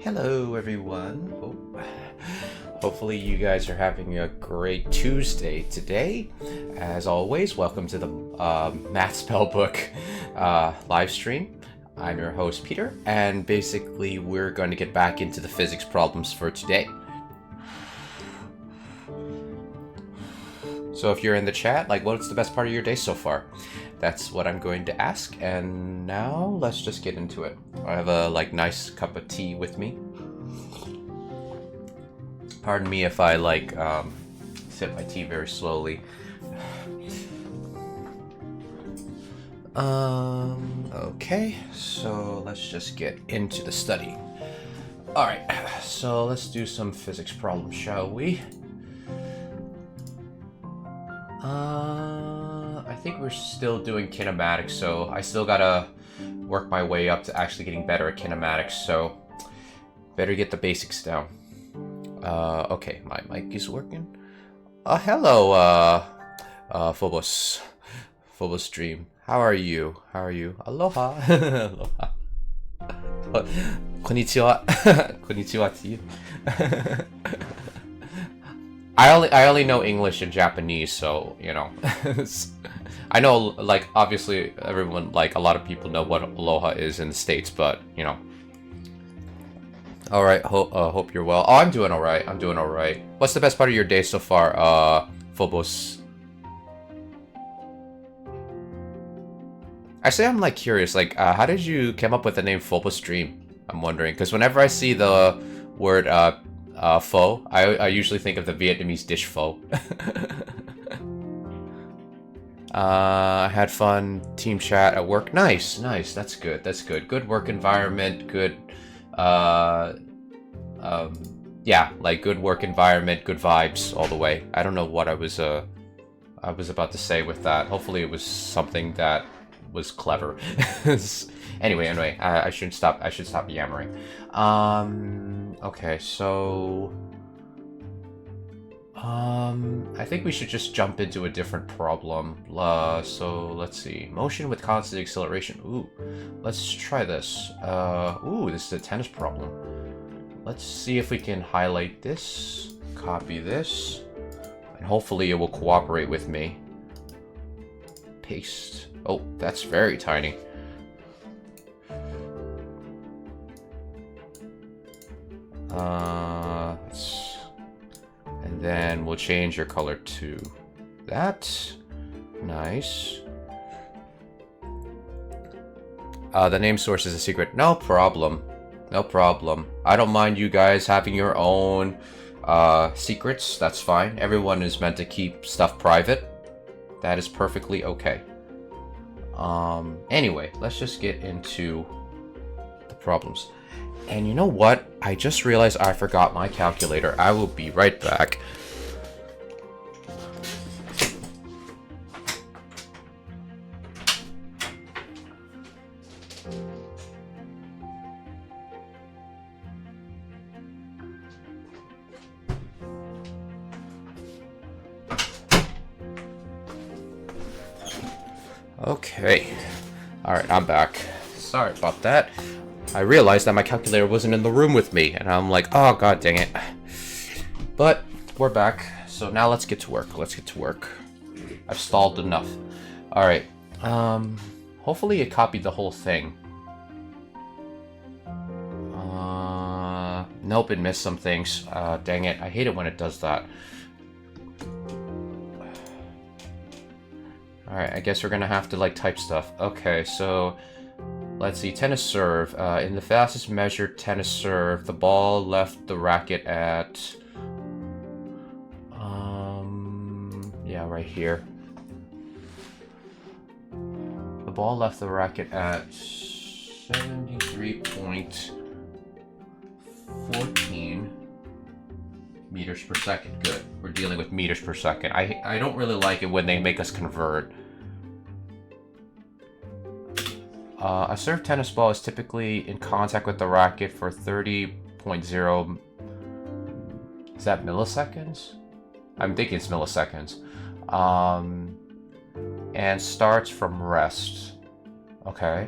Hello, everyone. Hopefully, you guys are having a great Tuesday today. As always, welcome to the Math Spellbook live stream. I'm your host, Peter, and basically, we're going to get back into the physics problems for today. So, if you're in the chat, what's the best part of your day so far? That's what I'm going to ask, and now let's just get into it. I have a nice cup of tea with me. Pardon me if I sip my tea very slowly. Okay, so let's just get into the study. Alright, so let's do some physics problems, shall we? I think we're still doing kinematics, so I still gotta work my way up to actually getting better at kinematics, so better get the basics down. Okay, my mic is working. Hello, Phobos Dream. How are you? Aloha. Aloha. Konnichiwa. Konnichiwa to you. I only know English and Japanese, so, you know. I know, obviously, everyone, a lot of people know what aloha is in the States, but, you know. Alright, hope you're well. Oh, I'm doing alright. What's the best part of your day so far, Phobos? Actually, I'm, curious, how did you come up with the name Phobos Dream? I'm wondering, because whenever I see the word, pho, I usually think of the Vietnamese dish pho. I had fun team chat at work. Nice. That's good. Good work environment. Good. Yeah, good work environment. Good vibes all the way. I don't know what I was about to say with that. Hopefully, it was something that was clever. Anyway, I should stop yammering. Okay, so I think we should just jump into a different problem. So let's see. Motion with constant acceleration. Ooh, let's try this. Ooh, this is a tennis problem. Let's see if we can highlight this, copy this, and hopefully it will cooperate with me. Paste. Oh, that's very tiny. And then we'll change your color to that. Nice. The name source is a secret. No problem. I don't mind you guys having your own secrets. That's fine. Everyone is meant to keep stuff private. That is perfectly okay. Anyway, let's just get into the problems. And you know what? I just realized I forgot my calculator. I will be right back. Okay. Alright, I'm back. Sorry about that. I realized that my calculator wasn't in the room with me, and I'm like, oh god dang it. But we're back, so now let's get to work. I've stalled enough. Alright, hopefully it copied the whole thing. Nope, it missed some things. Dang it, I hate it when it does that. Alright, I guess we're gonna have to type stuff. Okay, so let's see, tennis serve. In the fastest measured tennis serve, the ball left the racket at... yeah, right here. The ball left the racket at 73.14 meters per second. Good. We're dealing with meters per second. I don't really like it when they make us convert. A served tennis ball is typically in contact with the racket for 30.0... Is that milliseconds? I'm thinking it's milliseconds. And starts from rest. Okay.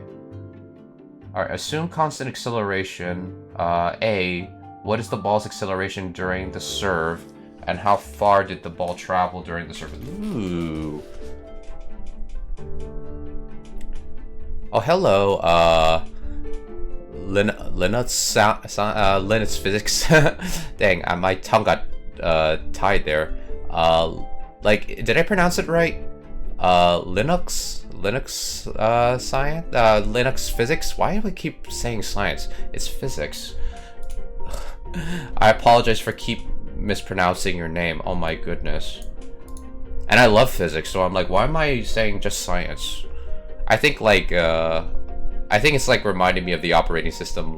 Alright, assume constant acceleration. A, what is the ball's acceleration during the serve? And how far did the ball travel during the serve? Ooh. Oh, hello, Linux physics. Dang, my tongue got tied there. Like, did I pronounce it right? Linux science? Linux physics? Why do I keep saying science? It's physics. I apologize for keep mispronouncing your name. Oh my goodness. And I love physics, so I'm like, why am I saying just science? I think like, I think it's like reminding me of the operating system,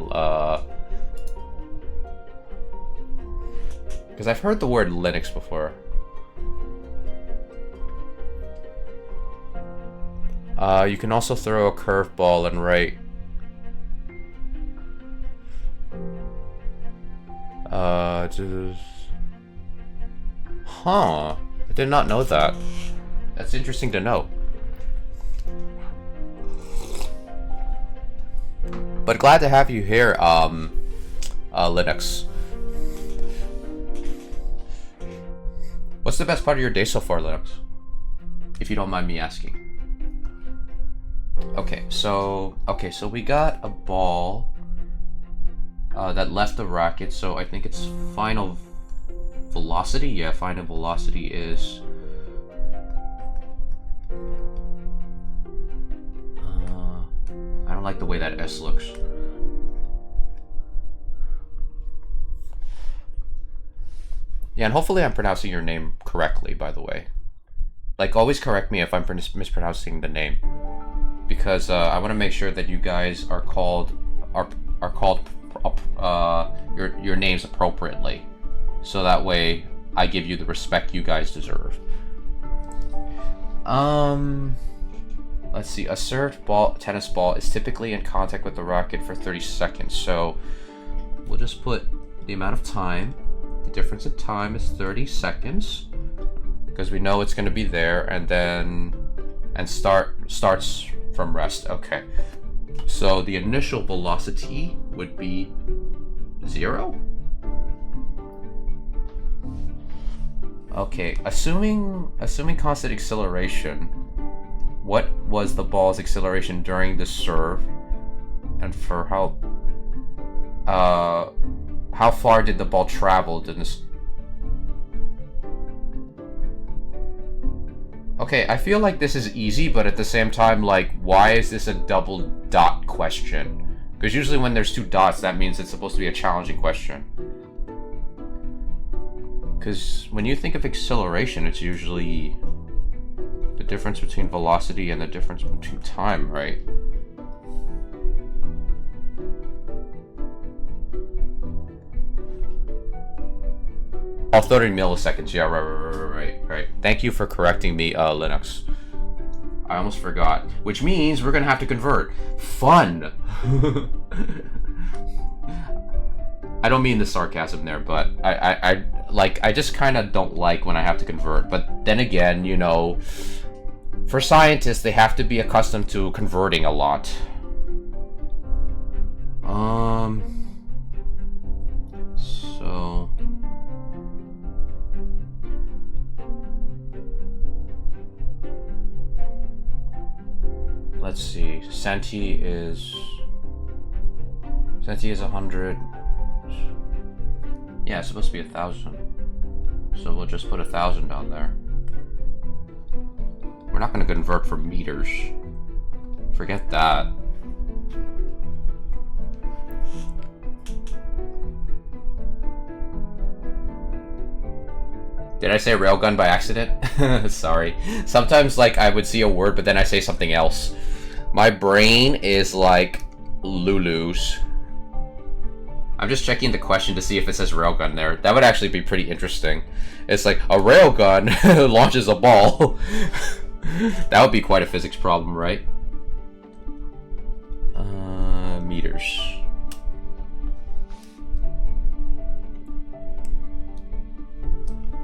because I've heard the word Linux before. You can also throw a curveball and write. Huh. I did not know that. That's interesting to know. But glad to have you here, Linux. What's the best part of your day so far, Linux? If you don't mind me asking. Okay, so we got a ball that left the racket, so I think its final velocity. Yeah, final velocity is I don't like the way that S looks. Yeah, and hopefully I'm pronouncing your name correctly, by the way. Like, always correct me if I'm mispronouncing the name, because I want to make sure that you guys are called your names appropriately, so that way I give you the respect you guys deserve. Let's see. A served tennis ball is typically in contact with the racket for 30 seconds. So we'll just put the amount of time. The difference in time is 30 seconds, because we know it's going to be there, and starts from rest. Okay. So the initial velocity would be 0. Okay, assuming constant acceleration, what was the ball's acceleration during the serve, and for how far did the ball travel in this? Okay, I feel like this is easy, but at the same time, like, why is this a double dot question? Because usually when there's 2 dots, that means it's supposed to be a challenging question. Because when you think of acceleration, it's usually the difference between velocity and the difference between time, right? Oh, 30 milliseconds. Yeah, right. Thank you for correcting me, Linux. I almost forgot. Which means we're gonna have to convert. Fun! I don't mean the sarcasm there, but I just kind of don't like when I have to convert. But then again, you know, for scientists, they have to be accustomed to converting a lot. So let's see. Centi is 100. Yeah, it's supposed to be 1,000. So we'll just put 1,000 down there. We're not going to convert for meters. Forget that. Did I say railgun by accident? Sorry. Sometimes, like, I would see a word, but then I say something else. My brain is like Lulu's. I'm just checking the question to see if it says railgun there. That would actually be pretty interesting. It's like, a railgun launches a ball. That would be quite a physics problem, right? Meters.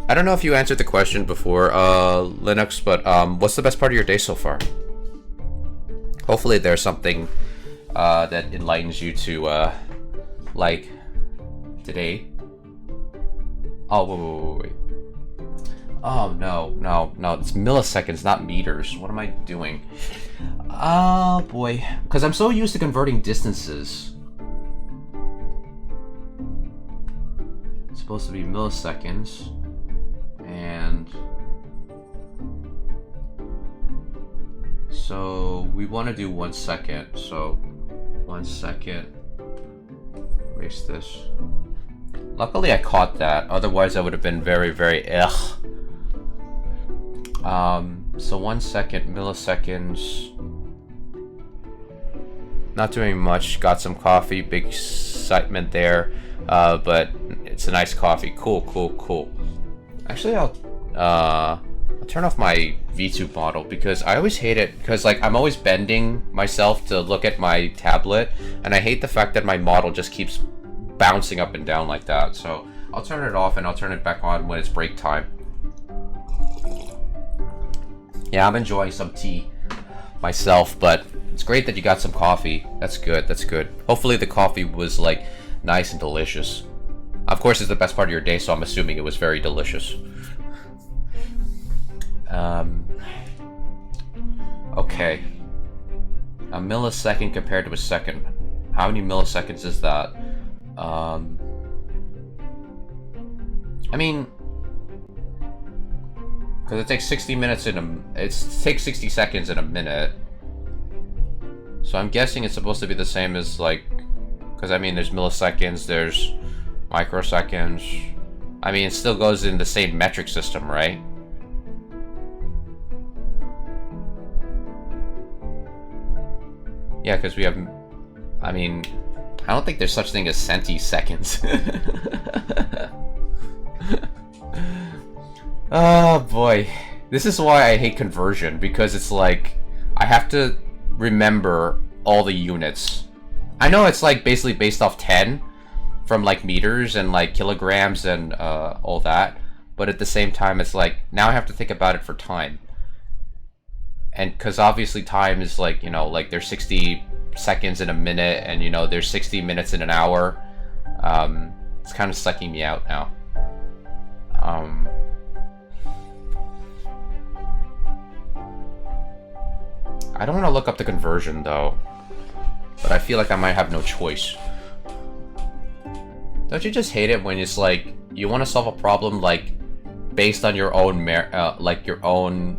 I don't know if you answered the question before, Linux, but what's the best part of your day so far? Hopefully there's something that enlightens you to, like, today. Oh, wait. Oh, no, it's milliseconds, not meters. What am I doing? Oh, boy. Because I'm so used to converting distances. It's supposed to be milliseconds. And... so, we want to do 1 second. So, 1 second. Erase this. Luckily I caught that, otherwise I would have been very, very ugh. So 1 second, milliseconds. Not doing much, got some coffee, big excitement there. But it's a nice coffee, cool. Actually, I'll turn off my V2 model because I always hate it because like I'm always bending myself to look at my tablet and I hate the fact that my model just keeps bouncing up and down like that. So I'll turn it off and I'll turn it back on when it's break time. Yeah, I'm enjoying some tea myself, but it's great that you got some coffee. That's good. Hopefully the coffee was like nice and delicious. Of course, it's the best part of your day, so I'm assuming it was very delicious. Okay. A millisecond compared to a second. How many milliseconds is that? I mean, because it takes 60 minutes in a... it takes 60 seconds in a minute. So I'm guessing it's supposed to be the same as, like... because, I mean, there's milliseconds, there's microseconds. I mean, it still goes in the same metric system, right? Yeah, because we have... I mean... I don't think there's such thing as centiseconds. Oh boy. This is why I hate conversion, because it's like, I have to remember all the units. I know it's like basically based off 10 from like meters and like kilograms and all that, but at the same time it's like, now I have to think about it for time. And because obviously time is like, you know, like there's 60 seconds in a minute and, you know, there's 60 minutes in an hour. It's kind of sucking me out now. I don't want to look up the conversion though, but I feel like I might have no choice. Don't you just hate it when it's like, you want to solve a problem like based on your own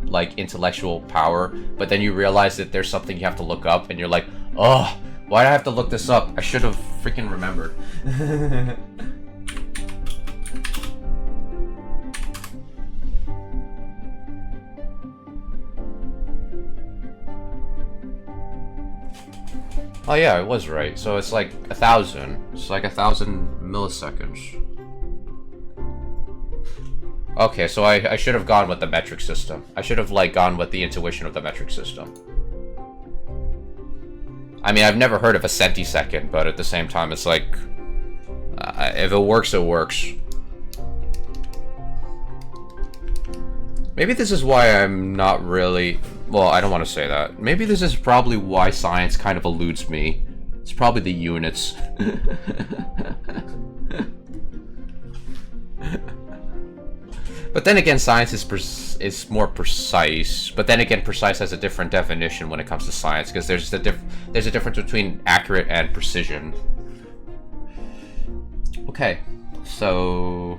like intellectual power, but then you realize that there's something you have to look up and you're like, oh, why do I have to look this up? I should have freaking remembered. Oh yeah, I was right. So it's like 1,000. It's like 1,000 milliseconds. Okay, so I should have gone with the metric system. I should have like gone with the intuition of the metric system. I mean, I've never heard of a centisecond, but at the same time, it's like, if it works, it works. Maybe this is why I'm not really... well, I don't want to say that. Maybe this is probably why science kind of eludes me. It's probably the units. But then again, science is more precise. But then again, precise has a different definition when it comes to science, because there's a difference between accurate and precision. Okay, so...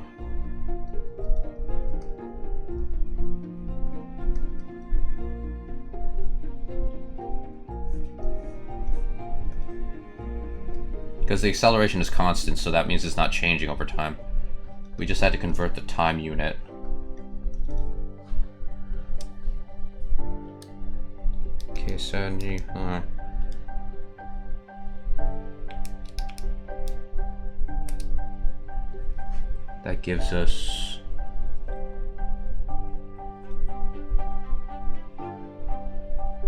because the acceleration is constant, so that means it's not changing over time. We just had to convert the time unit. Okay, 70, that gives us...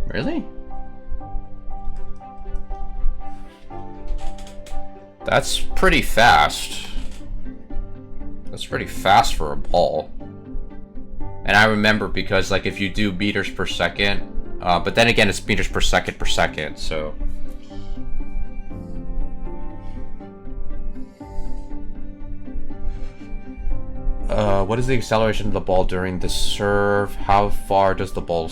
really? That's pretty fast. That's pretty fast for a ball. And I remember because, like, if you do meters per second, but then again, it's meters per second, so... What is the acceleration of the ball during the serve? How far does the ball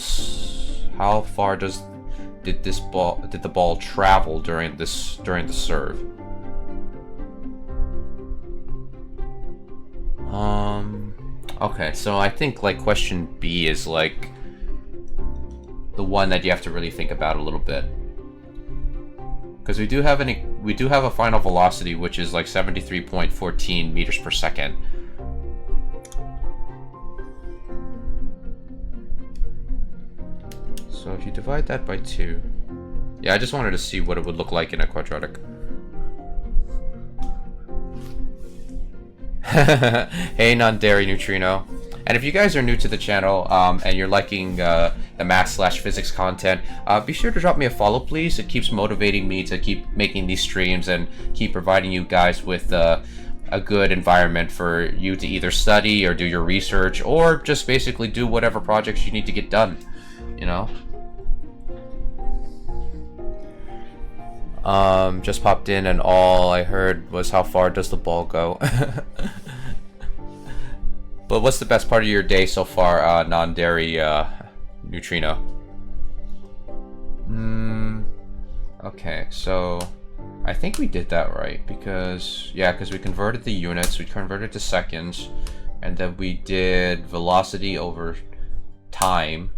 did the ball travel during the serve? Okay, so I think like question B is like the one that you have to really think about a little bit. Because we do have a final velocity which is like 73.14 meters per second. So if you divide that by 2... Yeah, I just wanted to see what it would look like in a quadratic. Hey, non-dairy neutrino. And if you guys are new to the channel and you're liking the math/physics content, be sure to drop me a follow, please. It keeps motivating me to keep making these streams and keep providing you guys with a good environment for you to either study or do your research or just basically do whatever projects you need to get done, you know? Just popped in and all I heard was how far does the ball go? But what's the best part of your day so far, non-dairy neutrino? Okay, so I think we did that right because, yeah, because we converted the units, we converted to seconds, and then we did velocity over time,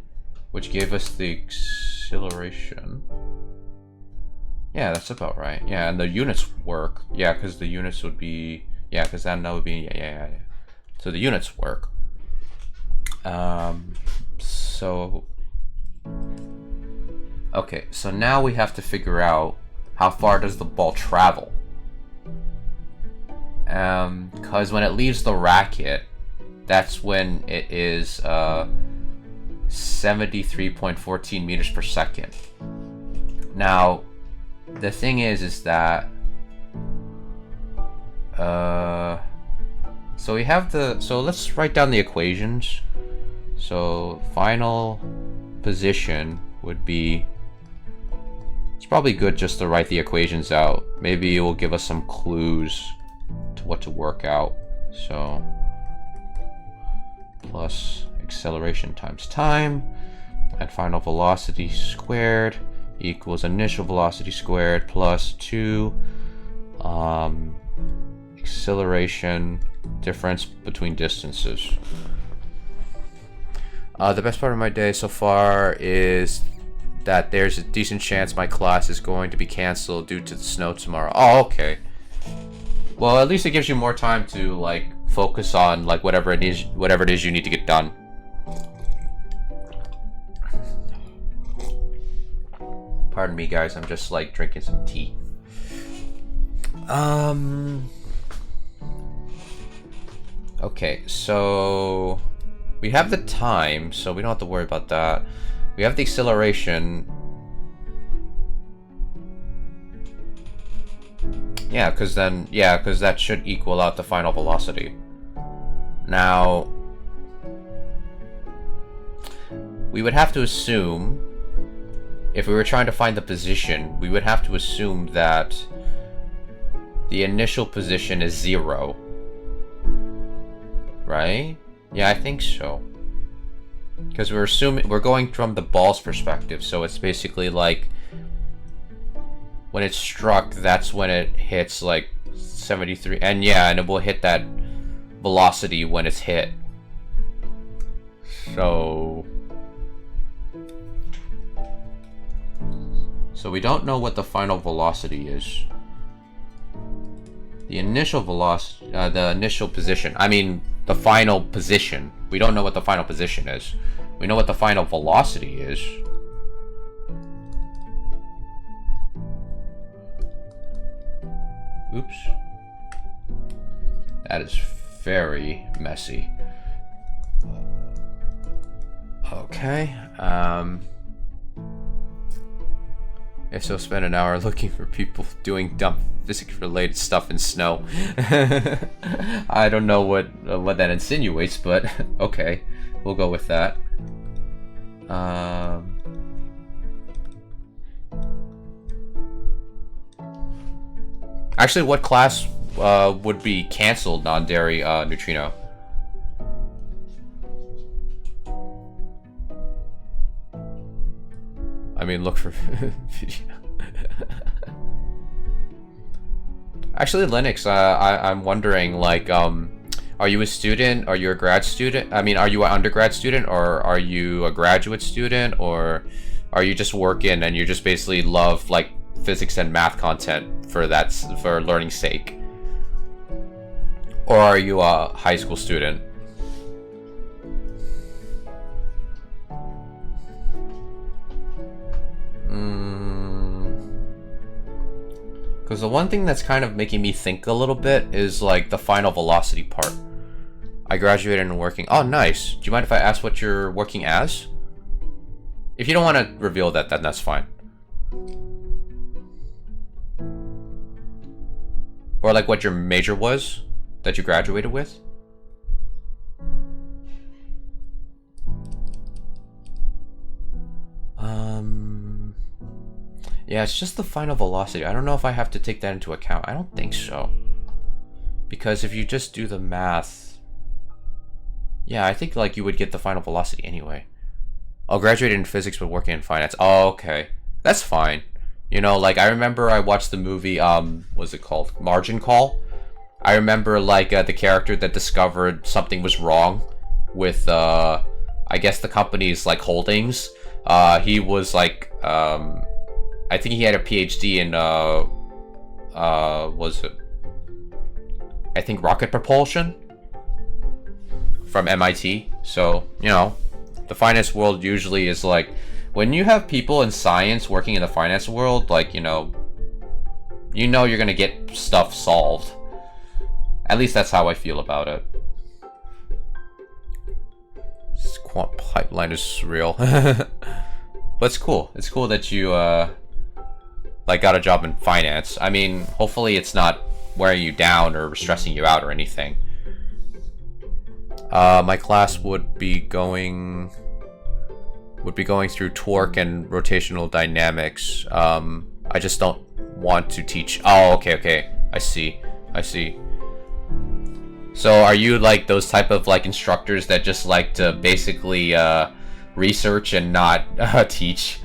which gave us the acceleration. Yeah, that's about right. Yeah, and the units work. Yeah, because the units would be... Yeah, because then that would be... Yeah. So the units work. So... Okay, so now we have to figure out how far does the ball travel. Because when it leaves the racket, that's when it is 73.14 meters per second. Now... The thing is that so we have so let's write down the equations. So final position would be, it's probably good just to write the equations out. Maybe it will give us some clues to what to work out. So plus acceleration times time and final velocity squared equals initial velocity squared plus 2 acceleration difference between distances. The best part of my day so far is that there's a decent chance my class is going to be canceled due to the snow tomorrow. Oh, okay. Well, at least it gives you more time to like focus on like whatever it is you need to get done. Pardon me, guys. I'm just like drinking some tea. Okay, so we have the time, so we don't have to worry about that. We have the acceleration. Yeah, because that should equal out the final velocity. Now, we would have to assume, if we were trying to find the position, we would have to assume that the initial position is 0. Right? Yeah, I think so. Because we're going from the ball's perspective, so it's basically like when it's struck, that's when it hits like 73, and yeah, and it will hit that velocity when it's hit. So we don't know what the final velocity is. The initial velocity, the initial position, I mean the final position. We don't know what the final position is. We know what the final velocity is. Oops. That is very messy. Okay. If so, spend an hour looking for people doing dumb physics-related stuff in snow. I don't know what that insinuates, but okay, we'll go with that. Actually, what class would be canceled, non-dairy neutrino? I mean, look for video. Actually, Linux, I'm wondering, like, are you a student? Are you a grad student? I mean, are you an undergrad student, or are you a graduate student, or are you just working and you just basically love, like, physics and math content for learning's sake? Or are you a high school student? Because the one thing that's kind of making me think a little bit is like the final velocity part. I graduated and working. Oh, nice. Do you mind if I ask what you're working as? If you don't want to reveal that, then that's fine. Or like what your major was that you graduated with? Yeah, it's just the final velocity. I don't know if I have to take that into account. I don't think so. Because if you just do the math... Yeah, I think like you would get the final velocity anyway. Oh, graduated in physics but working in finance. Oh, okay. That's fine. You know, like I remember I watched the movie, what's it called? Margin Call. I remember like the character that discovered something was wrong with, I guess the company's like holdings. He was like, I think he had a PhD in, was it? I think rocket propulsion from MIT. So, you know, the finance world usually is like, when you have people in science working in the finance world, like, you know you're gonna get stuff solved. At least that's how I feel about it. This quant pipeline is surreal. But it's cool. It's cool that you, like, got a job in finance. I mean, hopefully it's not wearing you down or stressing you out or anything. My class would be going through torque and rotational dynamics. I just don't want to teach. Oh, okay. I see. So are you like those type of like instructors that just like to basically research and not teach?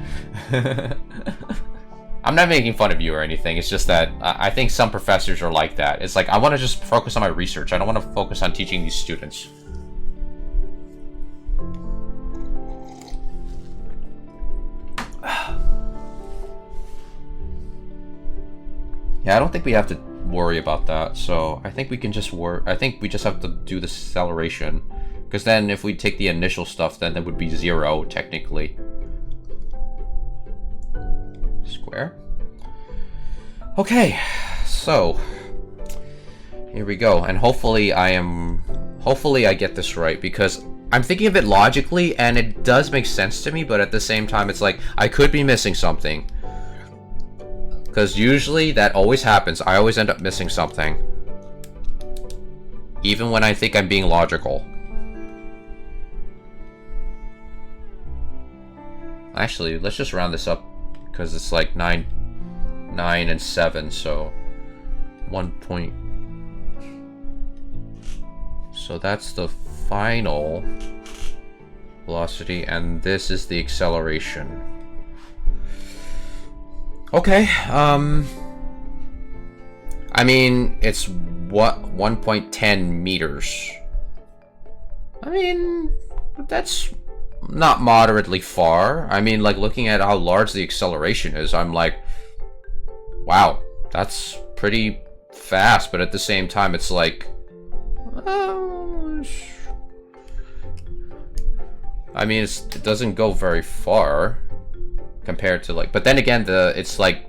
I'm not making fun of you or anything. It's just that I think some professors are like that. It's like, I want to just focus on my research. I don't want to focus on teaching these students. Yeah, I don't think we have to worry about that. So I think we can just I think we just have to do the acceleration. Because then if we take the initial stuff, then that would be 0, technically. Square. Okay, so here we go, and hopefully I get this right, because I'm thinking of it logically and it does make sense to me, but at the same time it's like I could be missing something, because usually that always happens. I always end up missing something, even when I think I'm being logical. Actually, let's just round this up, because it's like 9 and 7, so 1 point. So that's the final velocity, and this is the acceleration. Okay, I mean, it's what, 1.10 meters. I mean, that's not moderately far. I mean, like, looking at how large the acceleration is, I'm like, wow, that's pretty fast, but at the same time, it's like, I mean, it doesn't go very far compared to, like, but then again, it's like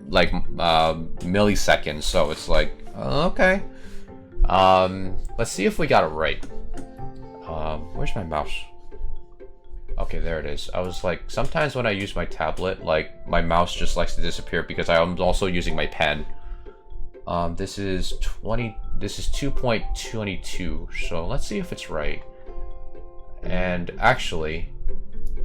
milliseconds, so it's like, okay. Let's see if we got it right. Where's my mouse? Okay, there it is. I was like, sometimes when I use my tablet, like, my mouse just likes to disappear because I'm also using my pen. This is 2.22, so let's see if it's right. And actually,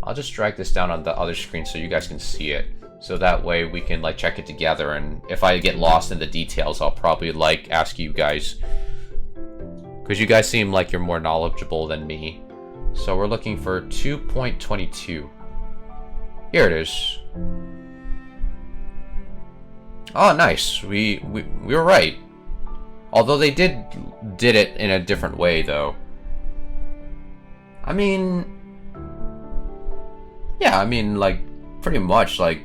I'll just drag this down on the other screen so you guys can see it. So that way we can, like, check it together, and if I get lost in the details, I'll probably, like, ask you guys. Because you guys seem like you're more knowledgeable than me. So we're looking for 2.22. Here Here it is. Oh, nice. We were right. Although they did it in a different way, though. I mean, yeah, I mean, like, pretty much, like,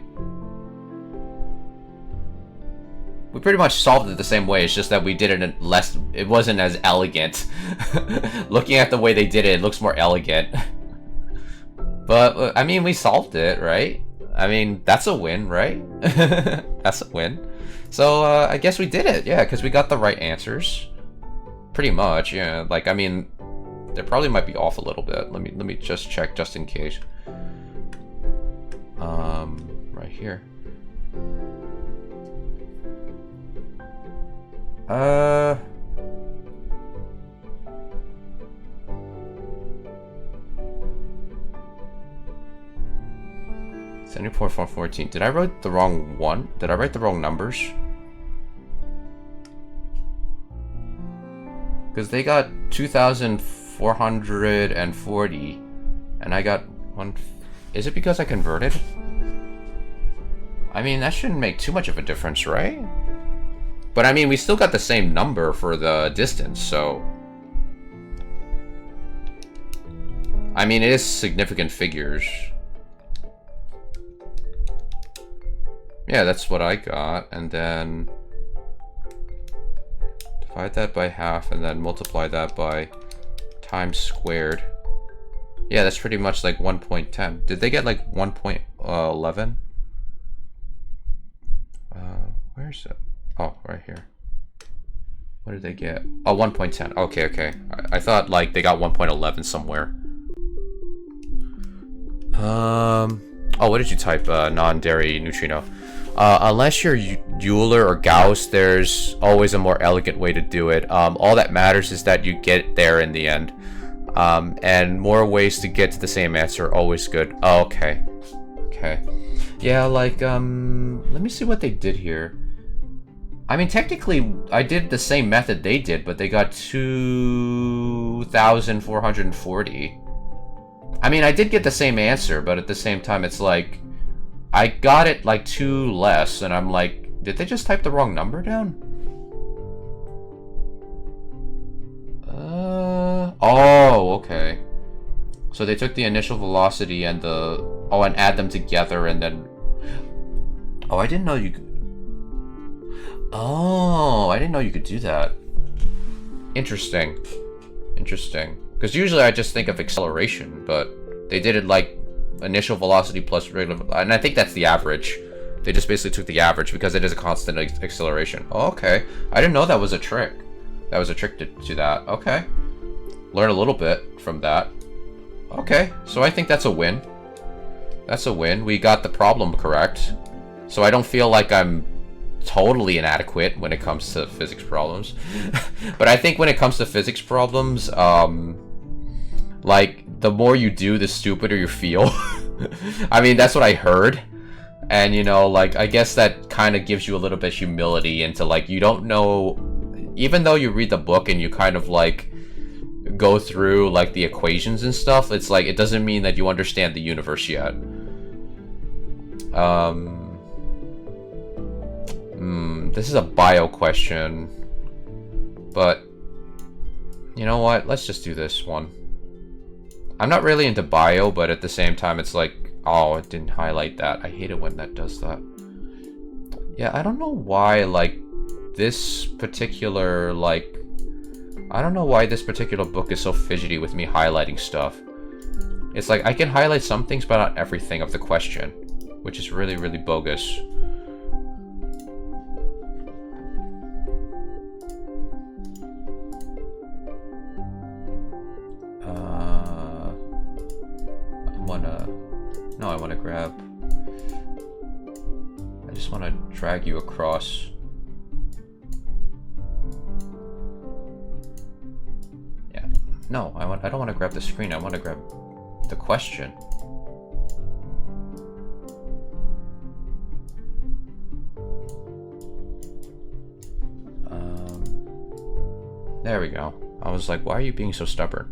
we pretty much solved it the same way. It's just that we did it in less. It wasn't as elegant. Looking at the way they did it, it looks more elegant. But I mean, we solved it, right? I mean, that's a win, right? That's a win. So I guess we did it, yeah, because we got the right answers. Pretty much, yeah. Like, I mean, they probably might be off a little bit. Let me just check just in case. Right here. 74.14. Did I write the wrong one? Did I write the wrong numbers? Because they got 2,440, and I got one. Is it because I converted? I mean, that shouldn't make too much of a difference, right? But I mean, we still got the same number for the distance, so... I mean, it is significant figures. Yeah, that's what I got, and then... divide that by half, and then multiply that by times squared. Yeah, that's pretty much like 1.10. Did they get like 1.11? Where is it? Oh, right here. What did they get? Oh, 1.10. Okay, okay. I thought like they got 1.11 somewhere. Oh, what did you type? Non-dairy neutrino. Unless you're Euler or Gauss, there's always a more elegant way to do it. All that matters is that you get there in the end. And more ways to get to the same answer are always good. Oh, okay. Okay. Yeah, like, let me see what they did here. I mean, technically, I did the same method they did, but they got 2,440. I mean, I did get the same answer, but at the same time, it's like, I got it like 2 less, and I'm like, did they just type the wrong number down? Oh, okay. So they took the initial velocity and the, oh, and add them together, and then, oh, I didn't know you could, oh, I didn't know you could do that. Interesting. Interesting. Because usually I just think of acceleration, but they did it like initial velocity plus regular, and I think that's the average. They just basically took the average because it is a constant acceleration. Oh, okay. I didn't know that was a trick. That was a trick to that. Okay. Learn a little bit from that. Okay. So I think that's a win. That's a win. We got the problem correct. So I don't feel like I'm totally inadequate when it comes to physics problems. But I think when it comes to physics problems, like, the more you do, the stupider you feel. I mean, that's what I heard. And, you know, like, I guess that kind of gives you a little bit of humility into, like, you don't know... Even though you read the book and you kind of, like, go through, like, the equations and stuff, it's like, it doesn't mean that you understand the universe yet. This is a bio question. But, you know what? Let's just do this one. I'm not really into bio, but at the same time, it's like, oh, it didn't highlight that. I hate it when that does that. Yeah, I don't know why, like, this particular, like, I don't know why this particular book is so fidgety with me highlighting stuff. It's like, I can highlight some things, but not everything of the question, which is really, really bogus. I want to grab... I just want to drag you across. Yeah. No, I don't want to grab the screen. I want to grab the question. There we go. I was like, why are you being so stubborn?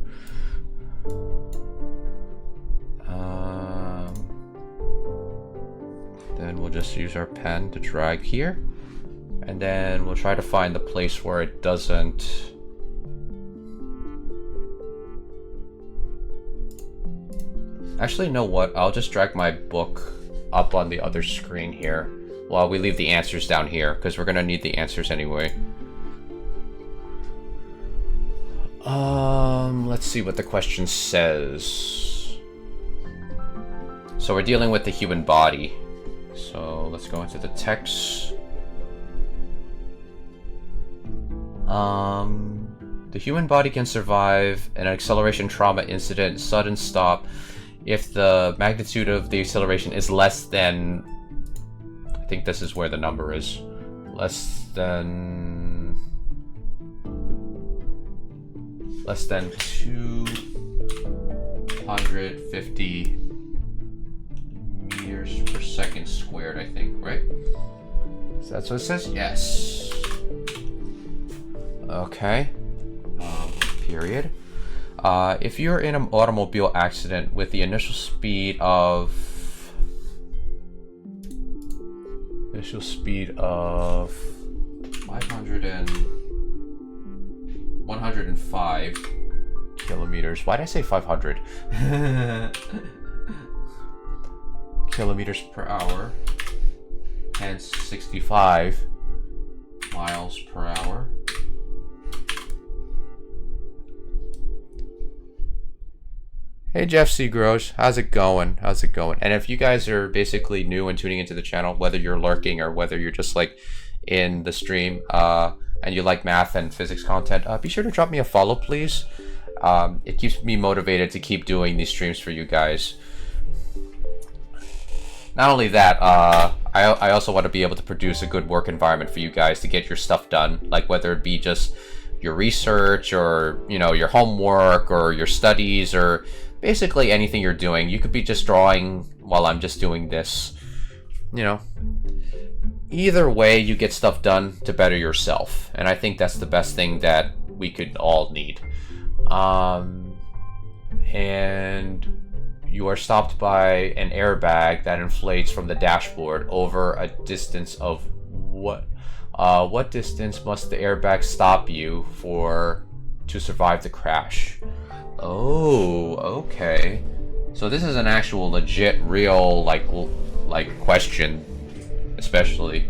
we'll just use our pen to drag here. And then we'll try to find the place where it doesn't... Actually, you know what? I'll just drag my book up on the other screen here while we leave the answers down here, because we're gonna need the answers anyway. Let's see what the question says. So we're dealing with the human body. So let's go into the text. The human body can survive an acceleration trauma incident, sudden stop, if the magnitude of the acceleration is less than, I think this is where the number is, less than 250 meters per second squared, I think, right? So that's what it says? Yes. Okay. Period. If you're in an automobile accident with the initial speed of 105 kilometers. Why did I say 500? Kilometers per hour, hence 65 miles per hour. Hey Jeff Seagross, how's it going? How's it going? And if you guys are basically new and tuning into the channel, whether you're lurking or whether you're just like in the stream and you like math and physics content, be sure to drop me a follow, please. It keeps me motivated to keep doing these streams for you guys. Not only that, I also want to be able to produce a good work environment for you guys to get your stuff done, like whether it be just your research or, you know, your homework or your studies or basically anything you're doing. You could be just drawing while I'm just doing this, you know. Either way, you get stuff done to better yourself, and I think that's the best thing that we could all need. And you are stopped by an airbag that inflates from the dashboard over a distance of what? What distance must the airbag stop you to survive the crash? Oh, okay. So this is an actual legit, real, like question, especially.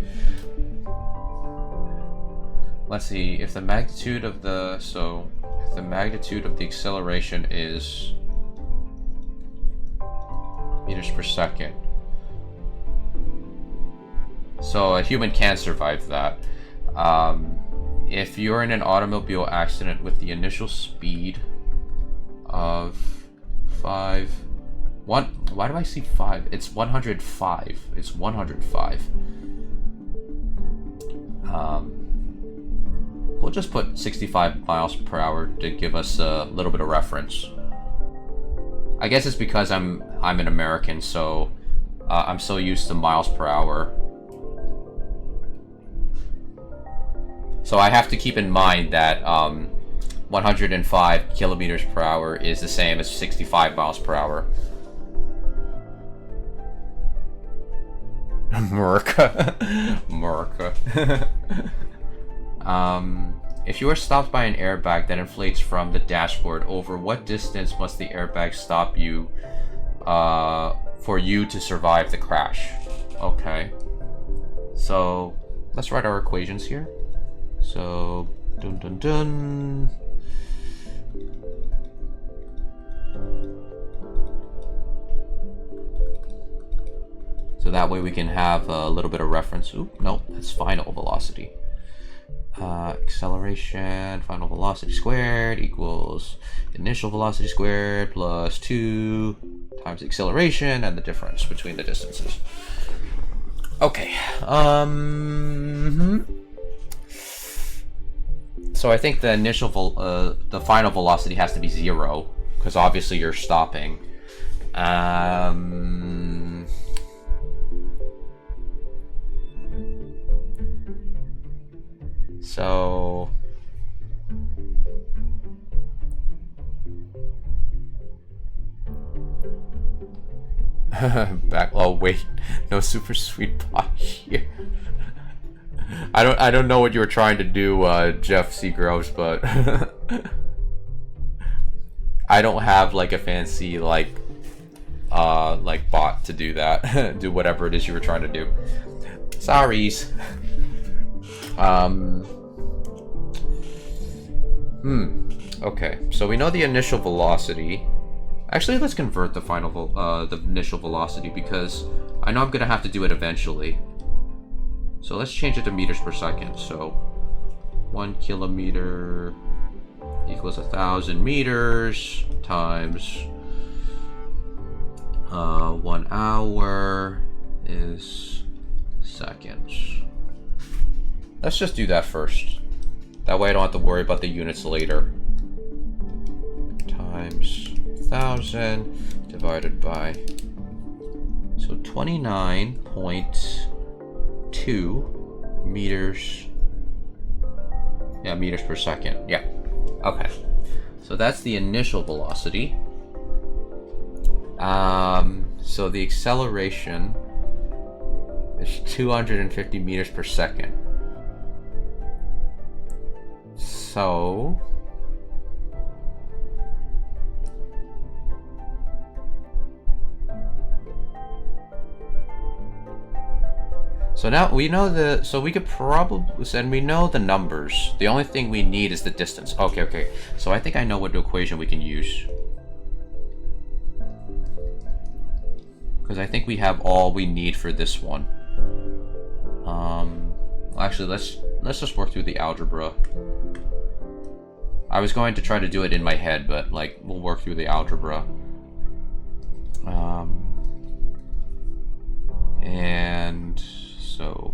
Let's see, if the magnitude of the acceleration is meters per second. So a human can survive that. If you're in an automobile accident with the initial speed of why do I see 5? It's 105. It's 105. We'll just put 65 miles per hour to give us a little bit of reference. I guess it's because I'm an American, so I'm so used to miles per hour. So I have to keep in mind that 105 kilometers per hour is the same as 65 miles per hour. America. America. If you are stopped by an airbag that inflates from the dashboard, over what distance must the airbag stop you for you to survive the crash? Okay. So let's write our equations here. So dun dun dun. So that way we can have a little bit of reference. Oop, nope, that's final velocity. Acceleration, final velocity squared equals initial velocity squared plus 2 times the acceleration and the difference between the distances. Okay. So I think the the final velocity has to be 0 because obviously you're stopping. So Back. Oh wait, no super sweet pie here. I don't know what you were trying to do, Jeff Seagroves, but I don't have like a fancy like bot to do that. Do whatever it is you were trying to do. Sorries. Okay, so we know the initial velocity. Actually, let's convert the the initial velocity, because I know I'm gonna have to do it eventually. So let's change it to meters per second. So 1 kilometer equals 1,000 meters times 1 hour is seconds. Let's just do that first. That way I don't have to worry about the units later. Times 1,000 divided by, so 29.2 meters. Yeah, meters per second. Yeah. Okay. So that's the initial velocity. So the acceleration is 250 meters per second. So now we know so we could probably, and we know the numbers. The only thing we need is the distance. Okay. So I think I know what equation we can use. Because I think we have all we need for this one. Actually, let's just work through the algebra. I was going to try to do it in my head, but like we'll work through the algebra. And so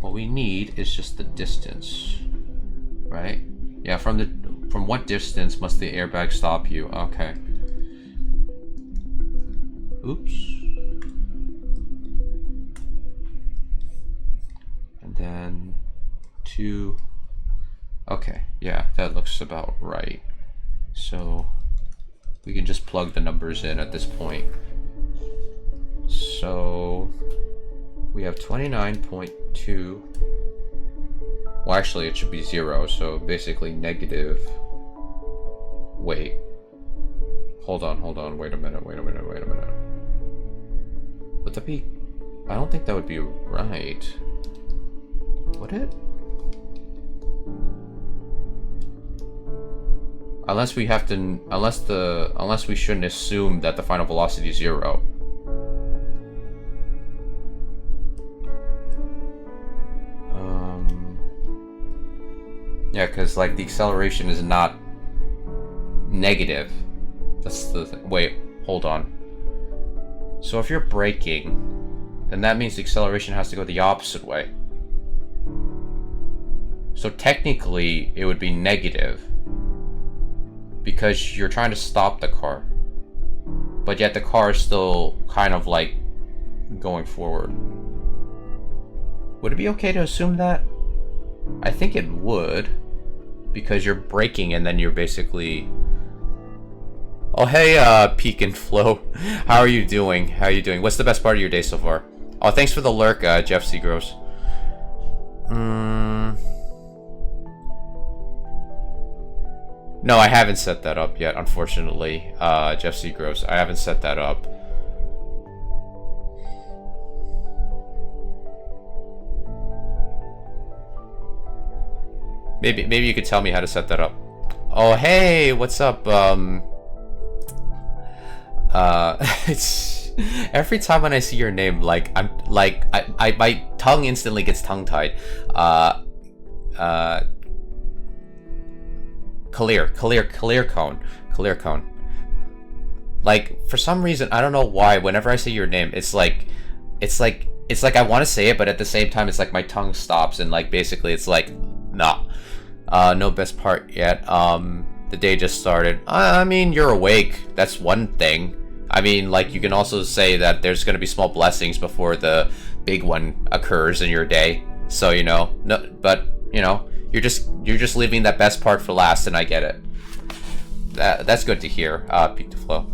what we need is just the distance, right? Yeah, from what distance must the airbag stop you? Okay. Oops. And then 2. Okay, yeah, that looks about right. So we can just plug the numbers in at this point. So we have 29.2. Well, actually, it should be 0. So basically negative. Wait. Hold on. Wait a minute. Would that be? I don't think that would be right. Would it? Unless we have to, unless we shouldn't assume that the final velocity is 0. Yeah, because like the acceleration is not negative. That's the thing. Wait, hold on. So if you're braking, then that means the acceleration has to go the opposite way. So technically, it would be negative, because you're trying to stop the car, but yet the car is still kind of like going forward. Would it be okay to assume that? I think it would, because you're braking and then you're basically... Oh, hey, Peak and Flow. How are you doing? What's the best part of your day so far? Oh, thanks for the lurk, Jeff Seagroves. No, I haven't set that up yet, unfortunately, Jeff Seagroves. I haven't set that up. Maybe you could tell me how to set that up. Oh, hey, what's up? It's every time when I see your name, like I'm like my tongue instantly gets tongue-tied. Clear cone. Like for some reason, I don't know why. Whenever I say your name, it's like I want to say it, but at the same time, it's like my tongue stops and like basically it's like nah. No best part yet. The day just started. I mean, you're awake. That's one thing. I mean, like, you can also say that there's gonna be small blessings before the big one occurs in your day. So, you know, no, but, you know, you're just leaving that best part for last, and I get it. That's good to hear, Peak to Flow.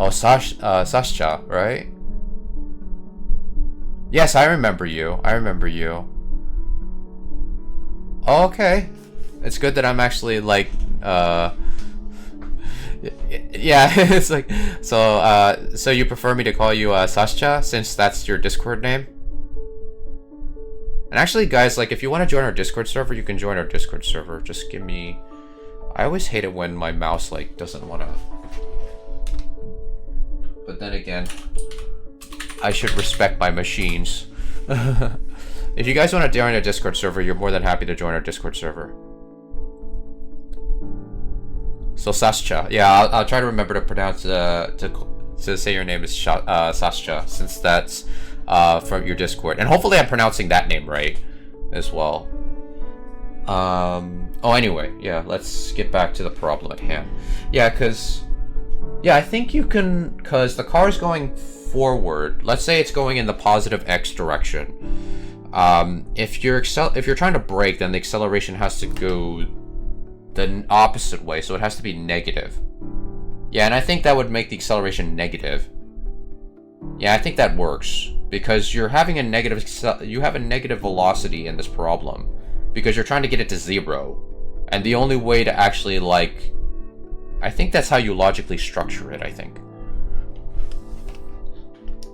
Sascha, right? Yes, I remember you. I remember you. Oh, okay. It's good that I'm actually like, yeah, it's like, so you prefer me to call you Sascha since that's your Discord name? And actually, guys, like, if you want to join our Discord server, you can join our Discord server. Just give me... I always hate it when my mouse, like, doesn't want to... But then again, I should respect my machines. If you guys want to join our Discord server, you're more than happy to join our Discord server. So, Sascha. Yeah, I'll try to remember to pronounce... to say your name is Sascha, since that's... from your Discord. And hopefully I'm pronouncing that name right as well. Oh, anyway, yeah, let's get back to the problem at hand. Yeah, because... Yeah, I think you can... Because the car is going forward. Let's say it's going in the positive X direction. If you're trying to brake, then the acceleration has to go the opposite way, so it has to be negative. Yeah, and I think that would make the acceleration negative. Yeah, I think that works. Because you're having a negative, you have a negative velocity in this problem, because you're trying to get it to 0, and the only way to actually, like, I think that's how you logically structure it, I think.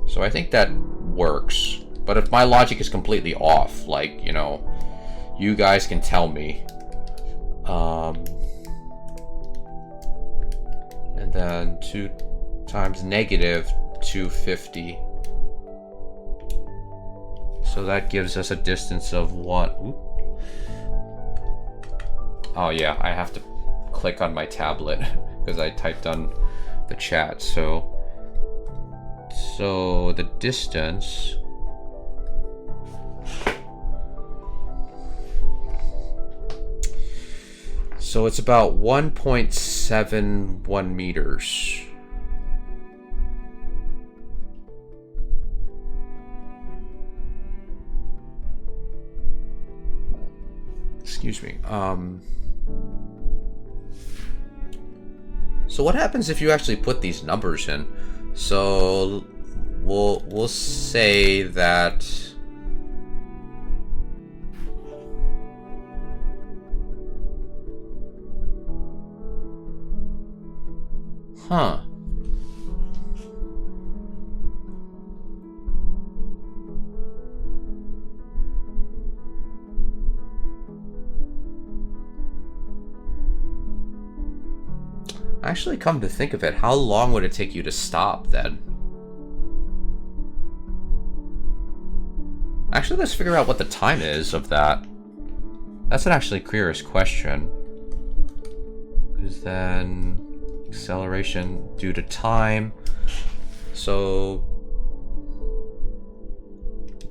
So I think that works, but if my logic is completely off, like, you know, you guys can tell me. And then 2 times negative 250. So that gives us a distance of what? Oop. Oh yeah, I have to click on my tablet because I typed on the chat. So the distance. So it's about 1.71 meters. Excuse me. So what happens if you actually put these numbers in? So we'll say that Actually, come to think of it, how long would it take you to stop then? Actually, let's figure out what the time is of that. That's an actually curious question. Because then acceleration due to time. So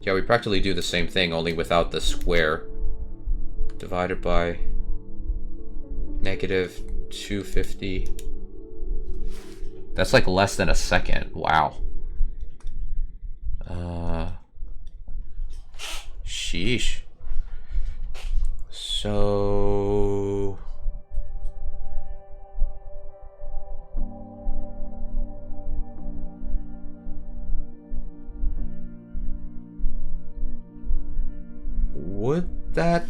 yeah, we practically do the same thing, only without the square. Divided by negative 250. That's like less than a second. Wow. Sheesh. So would that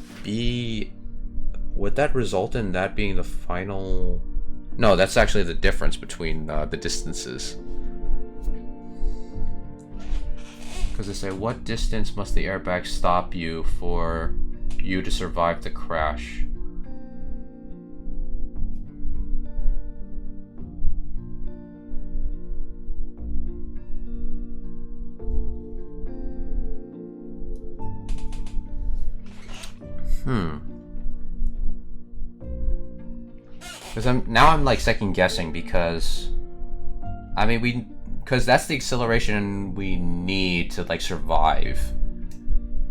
result in that being the final? No, that's actually the difference between the distances. Because they say, what distance must the airbag stop you for you to survive the crash? Because I'm like second guessing, because I mean because that's the acceleration we need to like survive.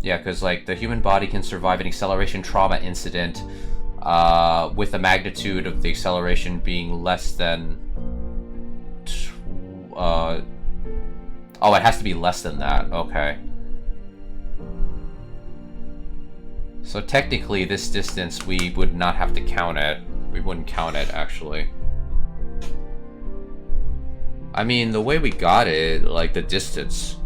Yeah, because like the human body can survive an acceleration trauma incident with the magnitude of the acceleration being less than oh, it has to be less than that. Okay. So technically this distance we would not have to count it. We wouldn't count it, actually. I mean, the way we got it, like the distance.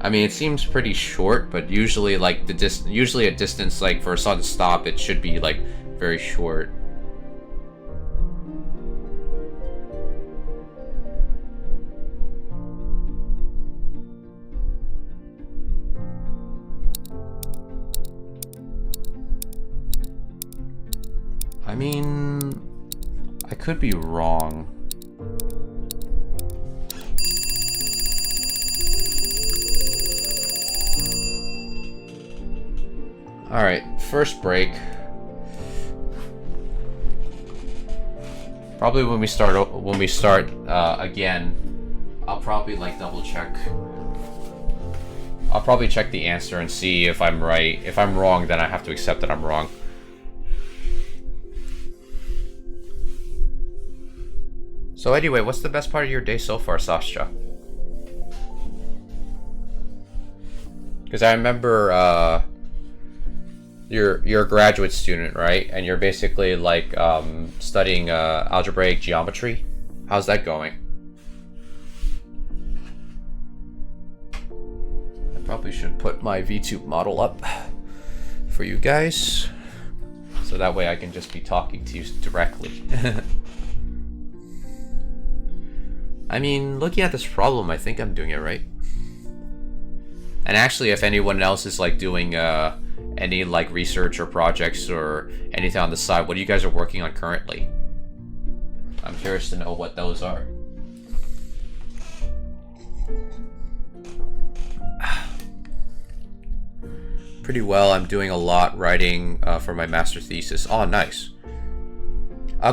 I mean, it seems pretty short, but usually, like usually a distance like for a sudden stop, it should be like very short. I mean, I could be wrong. Alright, first break. Probably when we start again, I'll probably like double check. I'll probably check the answer and see if I'm right. If I'm wrong, then I have to accept that I'm wrong. So anyway, what's the best part of your day so far, Sasha? Because I remember you're a graduate student, right? And you're basically like studying algebraic geometry. How's that going? I probably should put my VTube model up for you guys, so that way I can just be talking to you directly. I mean, looking at this problem, I think I'm doing it right. And actually, if anyone else is like doing any like research or projects or anything on the side, what you guys are working on currently? I'm curious to know what those are. Pretty well. I'm doing a lot writing for my master thesis. Oh, nice.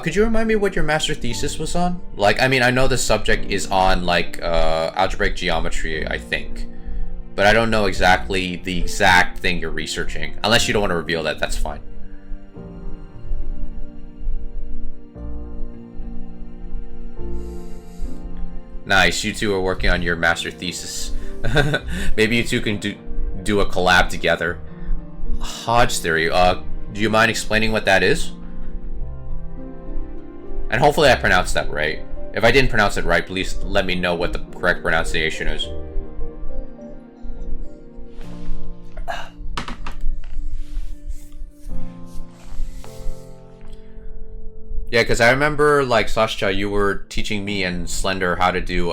Could you remind me what your master thesis was on? Like, I mean, I know the subject is on like algebraic geometry, I think. But I don't know exactly the exact thing you're researching. Unless you don't want to reveal that, that's fine. Nice, you two are working on your master thesis. Maybe you two can do a collab together. Hodge theory, do you mind explaining what that is? And hopefully I pronounced that right. If I didn't pronounce it right, please let me know what the correct pronunciation is. Yeah, because I remember, like, Sasha, you were teaching me and Slender how to do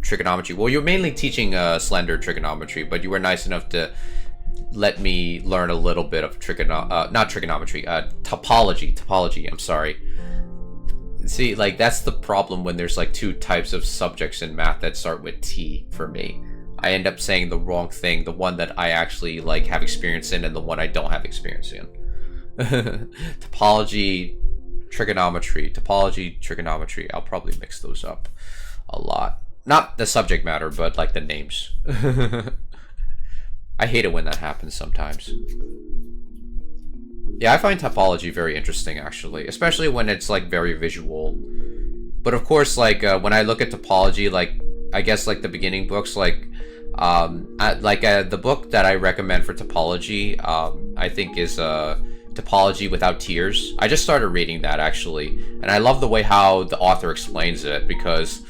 trigonometry. Well, you were mainly teaching Slender trigonometry, but you were nice enough to let me learn a little bit of topology, I'm sorry. See, like, that's the problem when there's, like, two types of subjects in math that start with T for me. I end up saying the wrong thing, the one that I actually, like, have experience in and the one I don't have experience in. Topology, trigonometry. I'll probably mix those up a lot. Not the subject matter, but, like, the names. I hate it when that happens sometimes. Yeah, I find topology very interesting, actually, especially when it's like very visual. But of course, like when I look at topology, like I guess like the beginning books, like the book that I recommend for topology, I think is Topology Without Tears. I just started reading that actually, and I love the way how the author explains it, because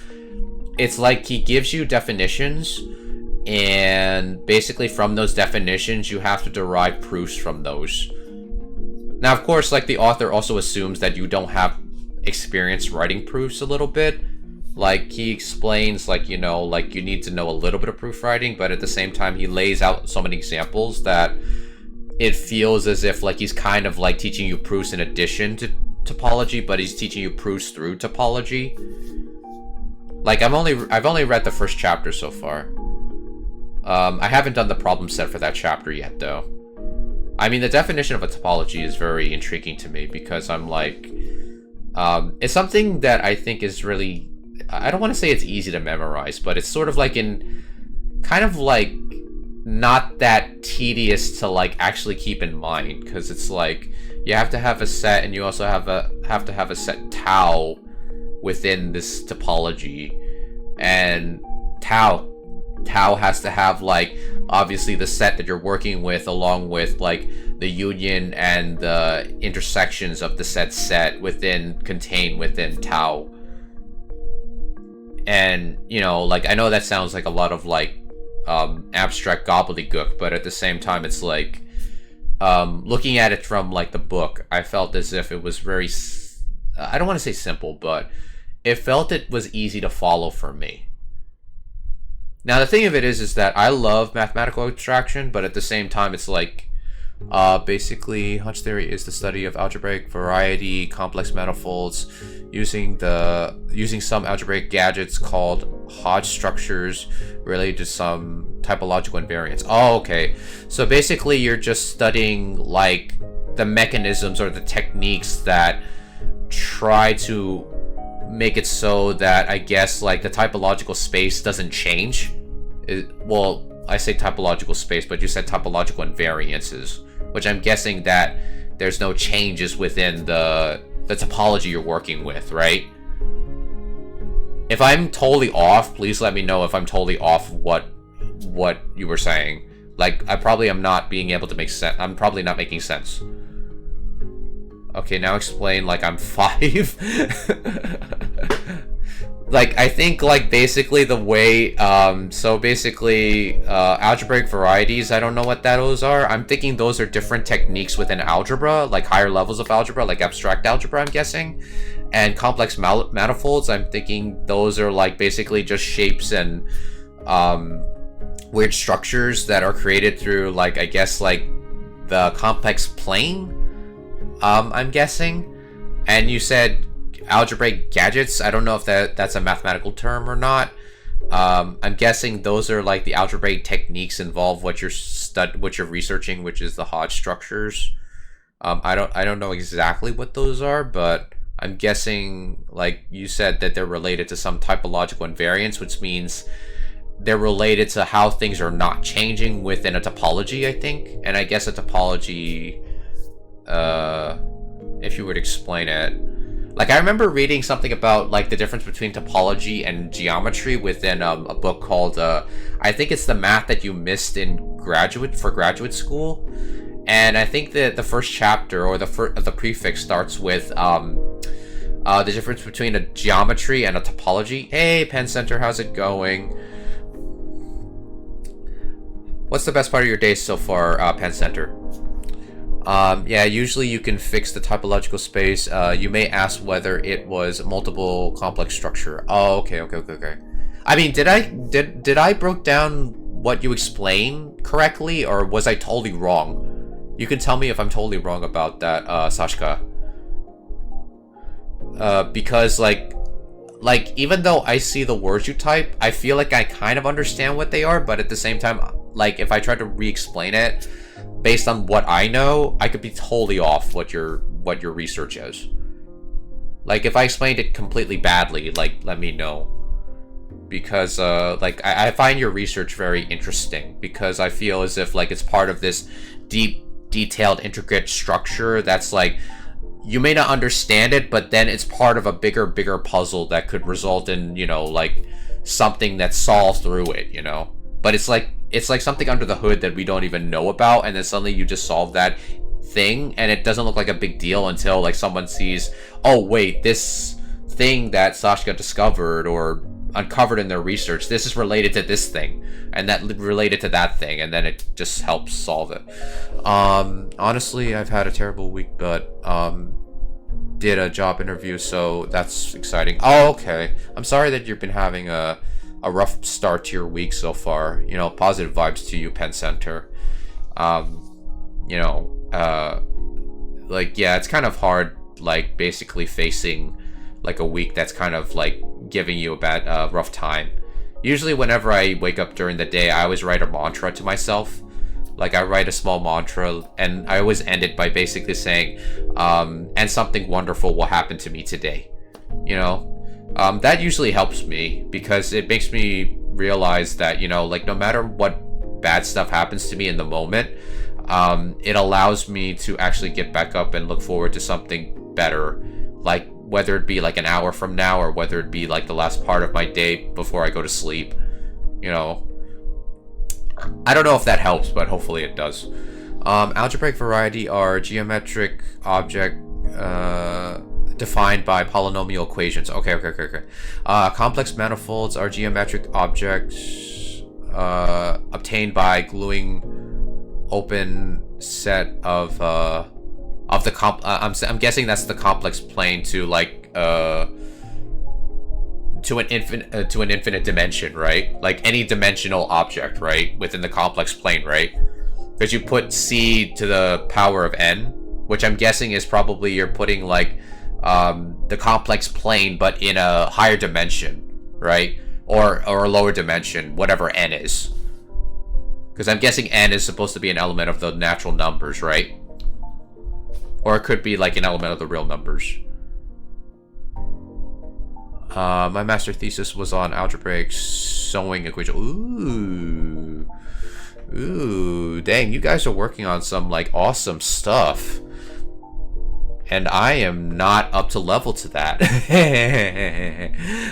it's like he gives you definitions, and basically from those definitions you have to derive proofs from those. Now, of course, like, the author also assumes that you don't have experience writing proofs a little bit. Like, he explains, like, you know, like, you need to know a little bit of proof writing, but at the same time, he lays out so many examples that it feels as if, like, he's kind of, like, teaching you proofs in addition to topology, but he's teaching you proofs through topology. Like, I've only read the first chapter so far. I haven't done the problem set for that chapter yet, though. I mean, the definition of a topology is very intriguing to me, because I'm like, it's something that I think is really, I don't want to say it's easy to memorize, but it's sort of like kind of like not that tedious to like actually keep in mind, because it's like you have to have a set, and you also have to have a set tau within this topology, and tau has to have, like, obviously the set that you're working with, along with, like, the union and the intersections of the set contained within tau. And, you know, like, I know that sounds like a lot of, like, abstract gobbledygook, but at the same time, it's like, looking at it from, like, the book, I felt as if it was very, I don't want to say simple, but it felt it was easy to follow for me. Now, the thing of it is that I love mathematical abstraction, but at the same time, it's like, basically, Hodge theory is the study of algebraic variety, complex manifolds, using some algebraic gadgets called Hodge structures related to some typological invariants. Oh, okay. So basically, you're just studying, like, the mechanisms or the techniques that try to make it so that, I guess, like, the typological space doesn't change. Well, I say typological space, but you said topological invariances, which I'm guessing that there's no changes within the topology you're working with, right? If I'm totally off, please let me know if I'm totally off what you were saying. Like, I probably am not being able to make sense. I'm probably not making sense. Okay, now explain like I'm 5. Like, I think, like, basically the way, so basically, algebraic varieties, I don't know what those are. I'm thinking those are different techniques within algebra, like higher levels of algebra, like abstract algebra, I'm guessing. And complex manifolds, I'm thinking those are, like, basically just shapes and, weird structures that are created through, like, I guess, like, the complex plane, I'm guessing. And you said algebraic gadgets. I don't know if that's a mathematical term or not. I'm guessing those are like the algebraic techniques involved what you're researching, which is the Hodge structures. I don't know exactly what those are, but I'm guessing, like you said, that they're related to some typological invariance, which means they're related to how things are not changing within a topology, I think. And I guess a topology, if you would explain it. Like, I remember reading something about, like, the difference between topology and geometry within a book called, I think it's The Math That You Missed in Graduate School. And I think that the first chapter, or the prefix, starts with, the difference between a geometry and a topology. Hey, Penn Center, how's it going? What's the best part of your day so far, Penn Center? Yeah, usually you can fix the topological space. You may ask whether it was multiple complex structure. Oh, okay. I mean, did I broke down what you explained correctly, or was I totally wrong? You can tell me if I'm totally wrong about that, Sashka. Because, like, even though I see the words you type, I feel like I kind of understand what they are, but at the same time, like, if I try to re-explain it based on what I know, I could be totally off what your research is. Like, if I explained it completely badly, like, let me know. Because, like, I find your research very interesting, because I feel as if, like, it's part of this deep, detailed, intricate structure that's, like, you may not understand it, but then it's part of a bigger puzzle that could result in, you know, like, something that solves through it, you know? But it's like something under the hood that we don't even know about, and then suddenly you just solve that thing, and it doesn't look like a big deal until, like, someone sees, oh wait, this thing that Sashka discovered or uncovered in their research, this is related to this thing, and that related to that thing, and then it just helps solve it. Honestly, I've had a terrible week, but did a job interview, so that's exciting. Oh, okay. I'm sorry that you've been having a rough start to your week so far. You know, positive vibes to you, Penn Center. You know, like, yeah, it's kind of hard, like, basically facing, like, a week that's kind of, like, giving you a bad, rough time. Usually whenever I wake up during the day, I always write a mantra to myself. Like, I write a small mantra, and I always end it by basically saying, and something wonderful will happen to me today. You know? That usually helps me, because it makes me realize that, you know, like, no matter what bad stuff happens to me in the moment, it allows me to actually get back up and look forward to something better. Like, whether it be like an hour from now, or whether it be like the last part of my day before I go to sleep. You know, I don't know if that helps, but hopefully it does. Algebraic variety are geometric object, defined by polynomial equations. Okay. Complex manifolds are geometric objects obtained by gluing open set of the I'm guessing that's the complex plane to like to an infinite dimension, right? Like any dimensional object, right? Within the complex plane, right? Because you put c to the power of n, which I'm guessing is probably you're putting like the complex plane but in a higher dimension, right? Or a lower dimension, whatever n is. Because I'm guessing n is supposed to be an element of the natural numbers, right? Or it could be like an element of the real numbers. My master thesis was on algebraic sewing equation. Ooh, dang, you guys are working on some like awesome stuff. And I am not up to level to that.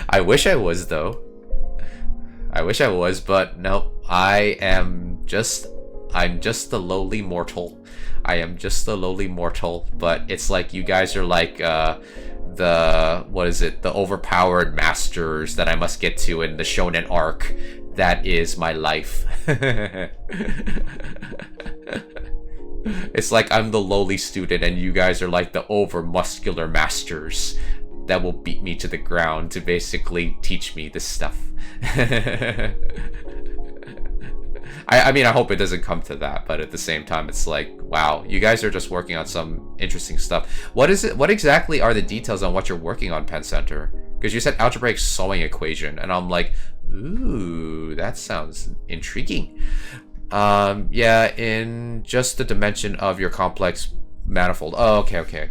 I wish I was though. I wish I was, but nope. I'm just a lowly mortal. I am just a lowly mortal, but it's like you guys are like the overpowered masters that I must get to in the shonen arc. That is my life. It's like I'm the lowly student and you guys are like the over muscular masters that will beat me to the ground to basically teach me this stuff. I mean, I hope it doesn't come to that, but at the same time, it's like, wow, you guys are just working on some interesting stuff. What is it? What exactly are the details on what you're working on, Penn Center? Because you said algebraic sewing equation, and I'm like, ooh, that sounds intriguing. Yeah, in just the dimension of your complex manifold. Oh, okay.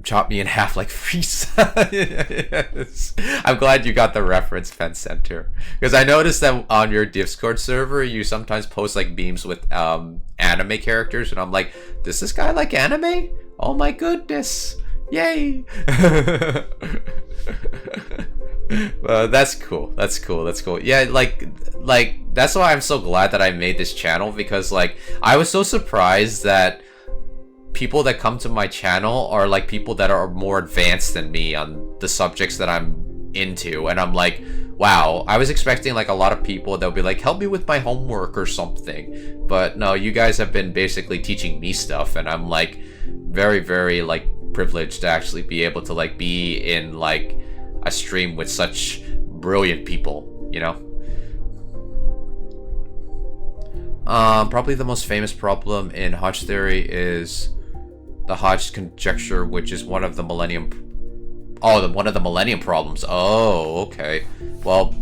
Chop me in half like Frieza. Yes. I'm glad you got the reference, Penn Center. Because I noticed that on your Discord server, you sometimes post like memes with anime characters, and I'm like, does this guy like anime? Oh my goodness. Yay. That's cool. Yeah, like that's why I'm so glad that I made this channel, because like I was so surprised that people that come to my channel are like people that are more advanced than me on the subjects that I'm into, and I'm like, wow, I was expecting like a lot of people that would be like, help me with my homework or something, but no, you guys have been basically teaching me stuff, and I'm like very, very like privileged to actually be able to like be in like a stream with such brilliant people, you know? Probably the most famous problem in Hodge theory is the Hodge conjecture, which is one of the millennium problems. Oh, okay. Well,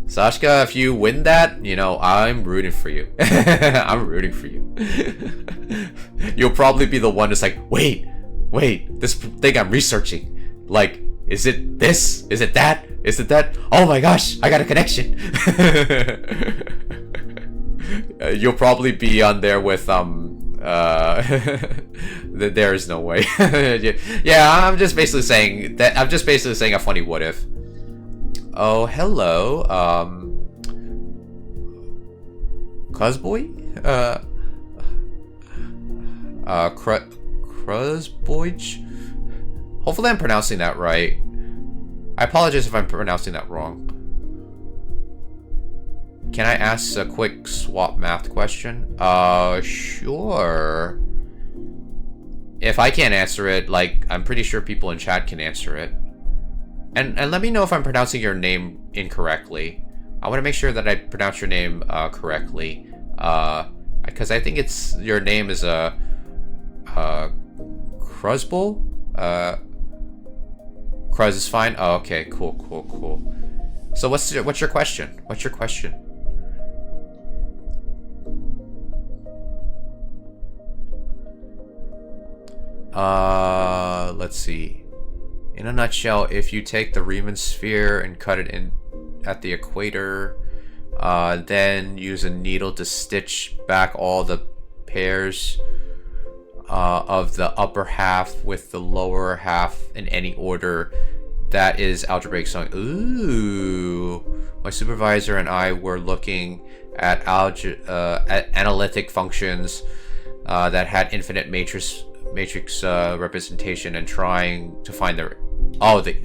Sashka, if you win that, you know, I'm rooting for you. I'm rooting for you. You'll probably be the one that's like, wait, this thing I'm researching, like, is it this? Is it that? Is it that? Oh my gosh, I got a connection. You'll probably be on there with there is no way. Yeah, I'm just basically saying a funny what if. Oh, hello, Cruzboy? Cruzboy? Hopefully I'm pronouncing that right. I apologize if I'm pronouncing that wrong. Can I ask a quick swap math question? Sure. If I can't answer it, like, I'm pretty sure people in chat can answer it. And let me know if I'm pronouncing your name incorrectly. I want to make sure that I pronounce your name correctly. Because I think your name is Cruzbull? Cruz is fine? Oh, okay, cool. So what's your question? Let's see. In a nutshell, if you take the Riemann sphere and cut it in at the equator, then use a needle to stitch back all the pairs of the upper half with the lower half in any order, that is algebraic sewing. Ooh. My supervisor and I were looking at analytic functions that had infinite matrix representation and trying to find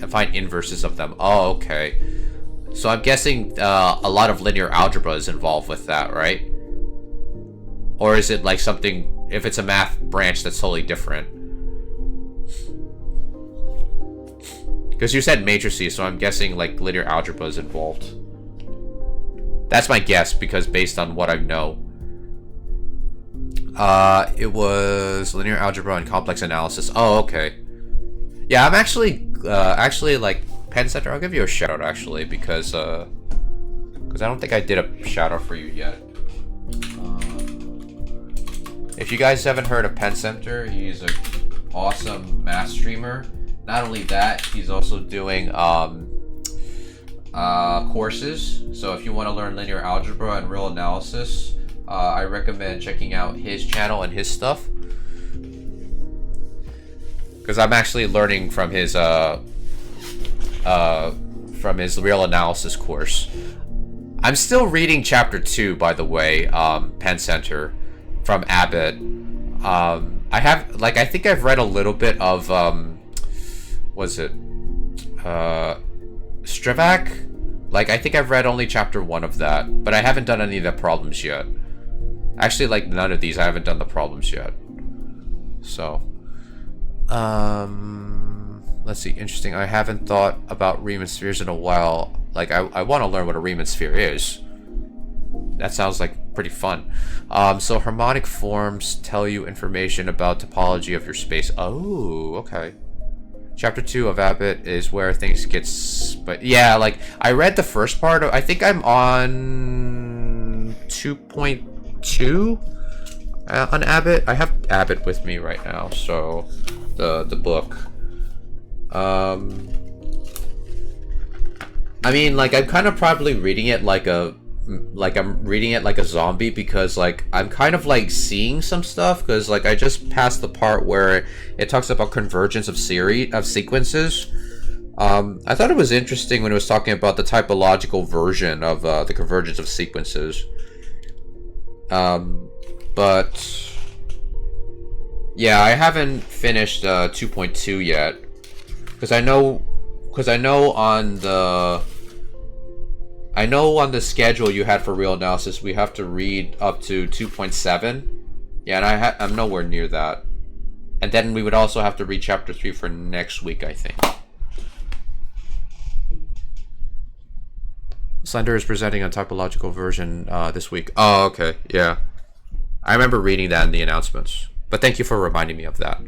find inverses of them. Oh, okay. So I'm guessing a lot of linear algebra is involved with that, right? Or is it like something, if it's a math branch, that's totally different? Because you said matrices, so I'm guessing like linear algebra is involved. That's my guess, because based on what I know. It was linear algebra and complex analysis. Oh, okay. Yeah, I'm actually like Penn Center. I'll give you a shout out actually, because I don't think I did a shout out for you yet. If you guys haven't heard of Penn Center, he's an awesome math streamer. Not only that, he's also doing courses. So if you want to learn linear algebra and real analysis, I recommend checking out his channel and his stuff. Because I'm actually learning from his real analysis course. I'm still reading chapter 2, by the way, Penn Center from Abbott. I think I've read a little bit of Strivak? Like, I think I've read only chapter 1 of that, but I haven't done any of the problems yet. Actually, like, none of these, I haven't done the problems yet. So, let's see, interesting. I haven't thought about Riemann spheres in a while. Like, I want to learn what a Riemann sphere is. That sounds like pretty fun. So harmonic forms tell you information about topology of your space. Oh, okay. Chapter 2 of Abbott is where things get... But yeah, like, I read the first part of... I think I'm on 2.2 on Abbott. I have Abbott with me right now, so... The book. I mean, like, I'm kind of probably reading it like I'm reading it like a zombie, because like I'm kind of like seeing some stuff, because like I just passed the part where it talks about convergence of sequences. I thought it was interesting when it was talking about the typological version of the convergence of sequences. But yeah, I haven't finished 2.2 yet, because I know on the schedule you had for real analysis, we have to read up to 2.7. Yeah, and I'm nowhere near that. And then we would also have to read chapter 3 for next week, I think. Slender is presenting a typological version this week. Oh, okay, yeah. I remember reading that in the announcements. But thank you for reminding me of that.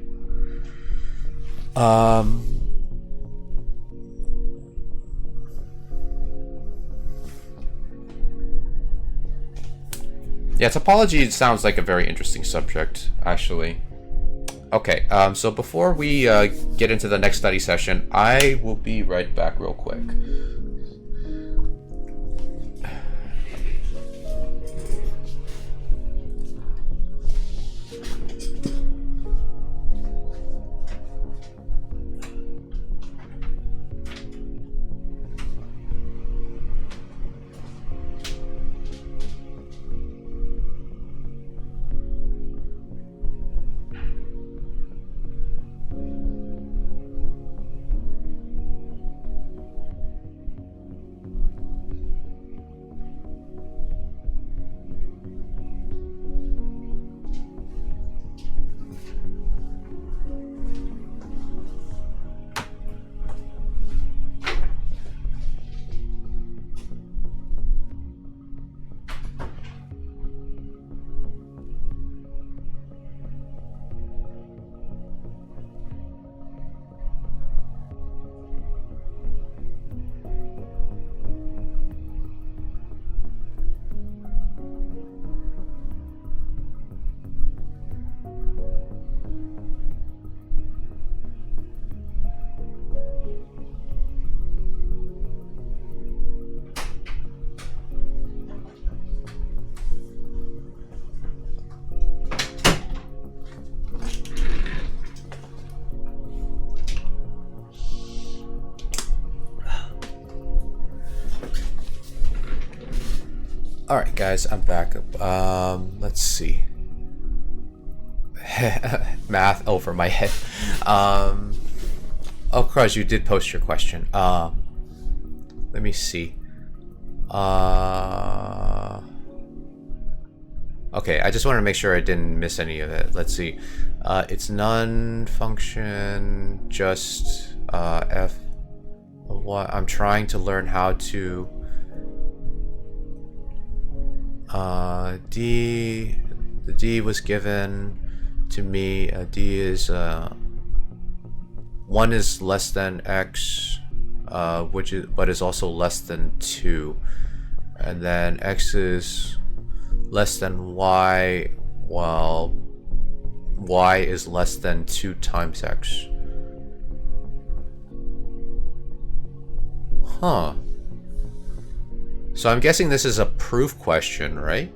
Yeah, topology sounds like a very interesting subject, actually. Okay, so before we get into the next study session, I will be right back real quick. Alright guys, I'm back up. Let's see. math over my head. Oh, Cruz, you did post your question. Let me see. Okay, I just want to make sure I didn't miss any of it. Let's see. It's none function, just f of what I'm trying to learn how to d. The d was given to me. D is 1 is less than x, which is but is also less than 2, and then x is less than y, while y is less than 2 times x. Huh. So I'm guessing this is a proof question, right?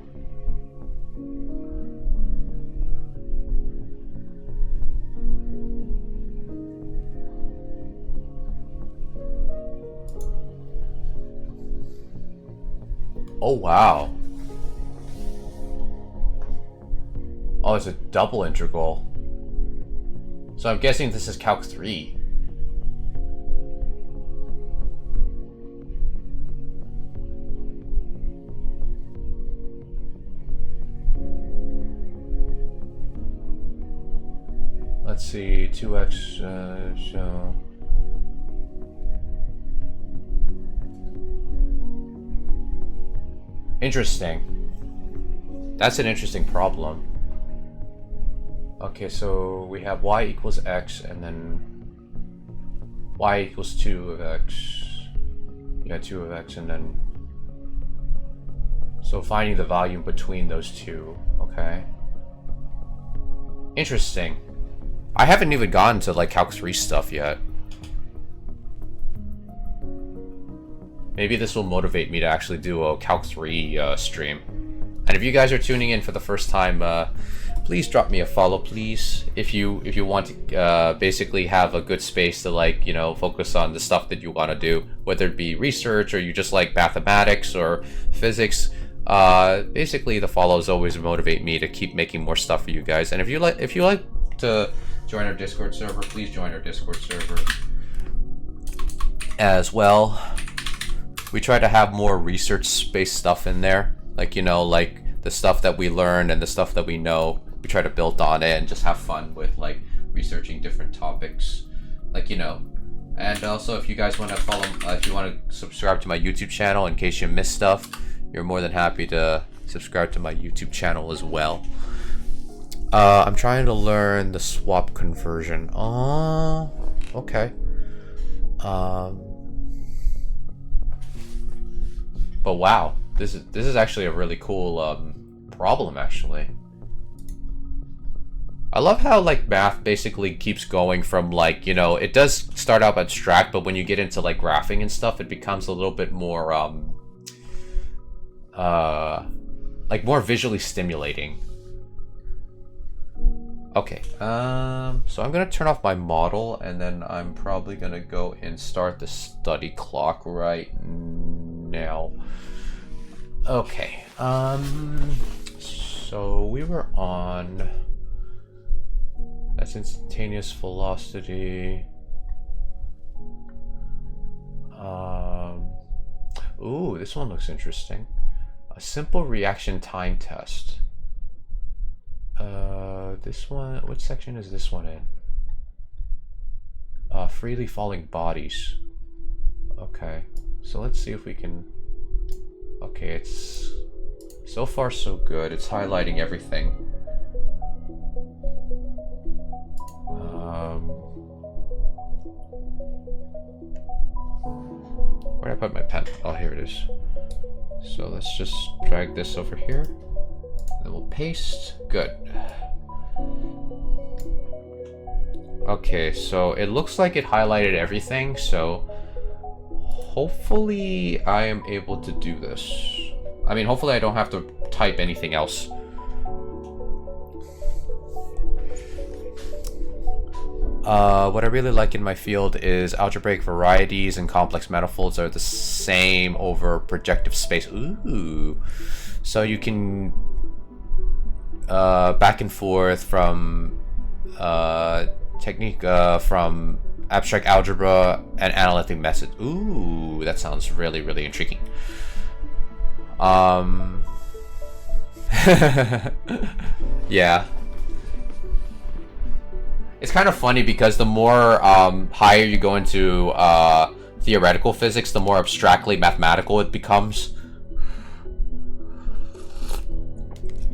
Oh, wow. Oh, it's a double integral. So I'm guessing this is Calc 3. Let's see, 2x, so... Interesting. That's an interesting problem. Okay, so we have y equals x, and then y equals 2 of x. Yeah, 2 of x, and then... So finding the value between those two, okay. Interesting. I haven't even gotten to, like, Calc 3 stuff yet. Maybe this will motivate me to actually do a Calc 3 stream. And if you guys are tuning in for the first time, please drop me a follow, please. If you want to basically have a good space to, like, you know, focus on the stuff that you want to do, whether it be research or you just like mathematics or physics. Basically, the follows always motivate me to keep making more stuff for you guys. And if you like to join our Discord server, please join our Discord server as well. We try to have more research-based stuff in there, like, you know, like the stuff that we learn and the stuff that we know. We try to build on it and just have fun with, like, researching different topics, like, you know. And also, if you guys want to follow, if you want to subscribe to my YouTube channel in case you miss stuff, you're more than happy to subscribe to my YouTube channel as well. I'm trying to learn the swap conversion. Oh, okay. But wow, this is actually a really cool problem, actually. I love how, like, math basically keeps going from, like, you know, it does start out abstract, but when you get into, like, graphing and stuff, it becomes a little bit more like, more visually stimulating. Okay, so I'm gonna turn off my model, and then I'm probably gonna go and start the study clock right now. Okay, so we were on, that's instantaneous velocity. Ooh, this one looks interesting. A simple reaction time test. This one, what section is this one in? Freely falling bodies. Okay, so let's see if we can... Okay, it's... So far so good. It's highlighting everything. Where did I put my pen? Oh, here it is. So let's just drag this over here. Then we'll paste. Good. Okay, so it looks like it highlighted everything, so hopefully I am able to do this. I mean, hopefully I don't have to type anything else. What I really like in my field is algebraic varieties and complex manifolds are the same over projective space. Ooh. So you can back and forth from technique from abstract algebra and analytic method. Ooh, that sounds really, really intriguing. Yeah. It's kind of funny because the more higher you go into theoretical physics, the more abstractly mathematical it becomes.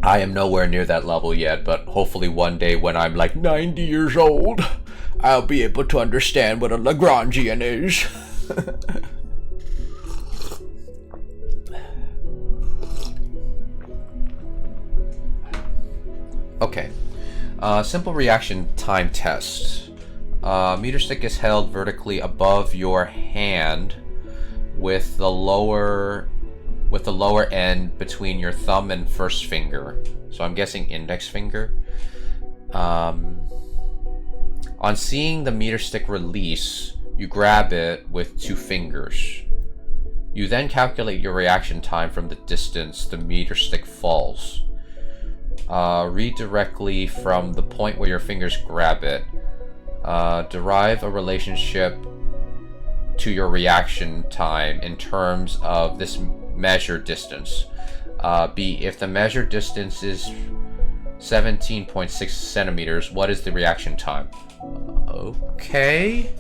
I am nowhere near that level yet, but hopefully one day when I'm like 90 years old, I'll be able to understand what a Lagrangian is. Okay. Simple reaction time test. Meter stick is held vertically above your hand with the lower end between your thumb and first finger. So I'm guessing index finger. On seeing the meter stick release, you grab it with 2 fingers. You then calculate your reaction time from the distance the meter stick falls. Read directly from the point where your fingers grab it. Derive a relationship to your reaction time in terms of this measured distance. B, if the measured distance is 17.6 centimeters, what is the reaction time? Okay.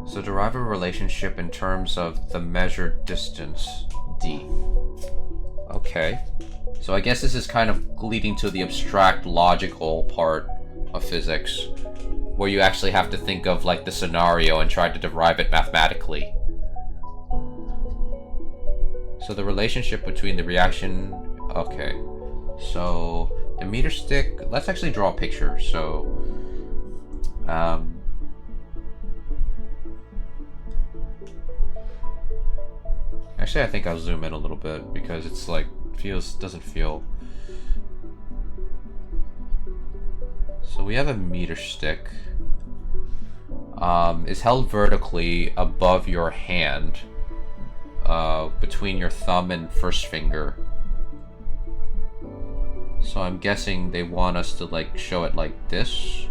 So derive a relationship in terms of the measured distance, D. Okay. So I guess this is kind of leading to the abstract logical part of physics, where you actually have to think of like the scenario and try to derive it mathematically. So the relationship between the reaction, okay. So the meter stick, let's actually draw a picture. So, actually I think I'll zoom in a little bit because it's like, doesn't feel. So we have a meter stick. Is held vertically above your hand, between your thumb and first finger. So I'm guessing they want us to like show it like this,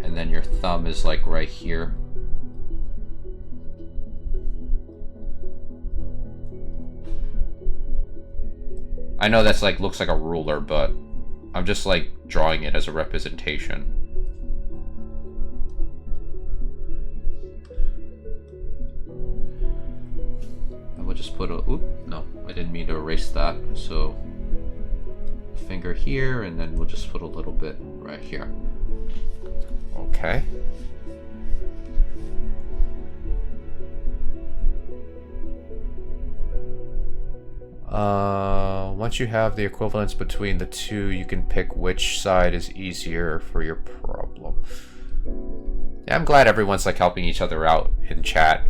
and then your thumb is like right here. I know that's like looks like a ruler, but I'm just like drawing it as a representation. I will just put a, oop, no, I didn't mean to erase that. So finger here, and then we'll just put a little bit right here. Okay. Once you have the equivalence between the two, you can pick which side is easier for your problem. Yeah, I'm glad everyone's like helping each other out in chat.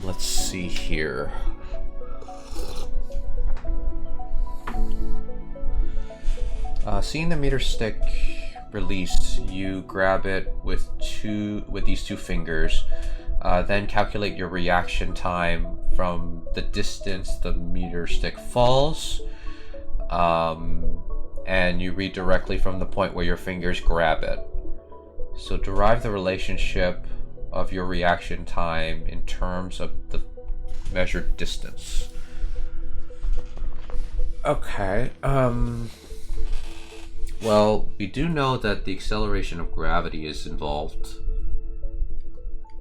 Let's see here. Seeing the meter stick released, you grab it with these 2 fingers. Then calculate your reaction time from the distance the meter stick falls. And you read directly from the point where your fingers grab it. So derive the relationship of your reaction time in terms of the measured distance. Okay, well, we do know that the acceleration of gravity is involved.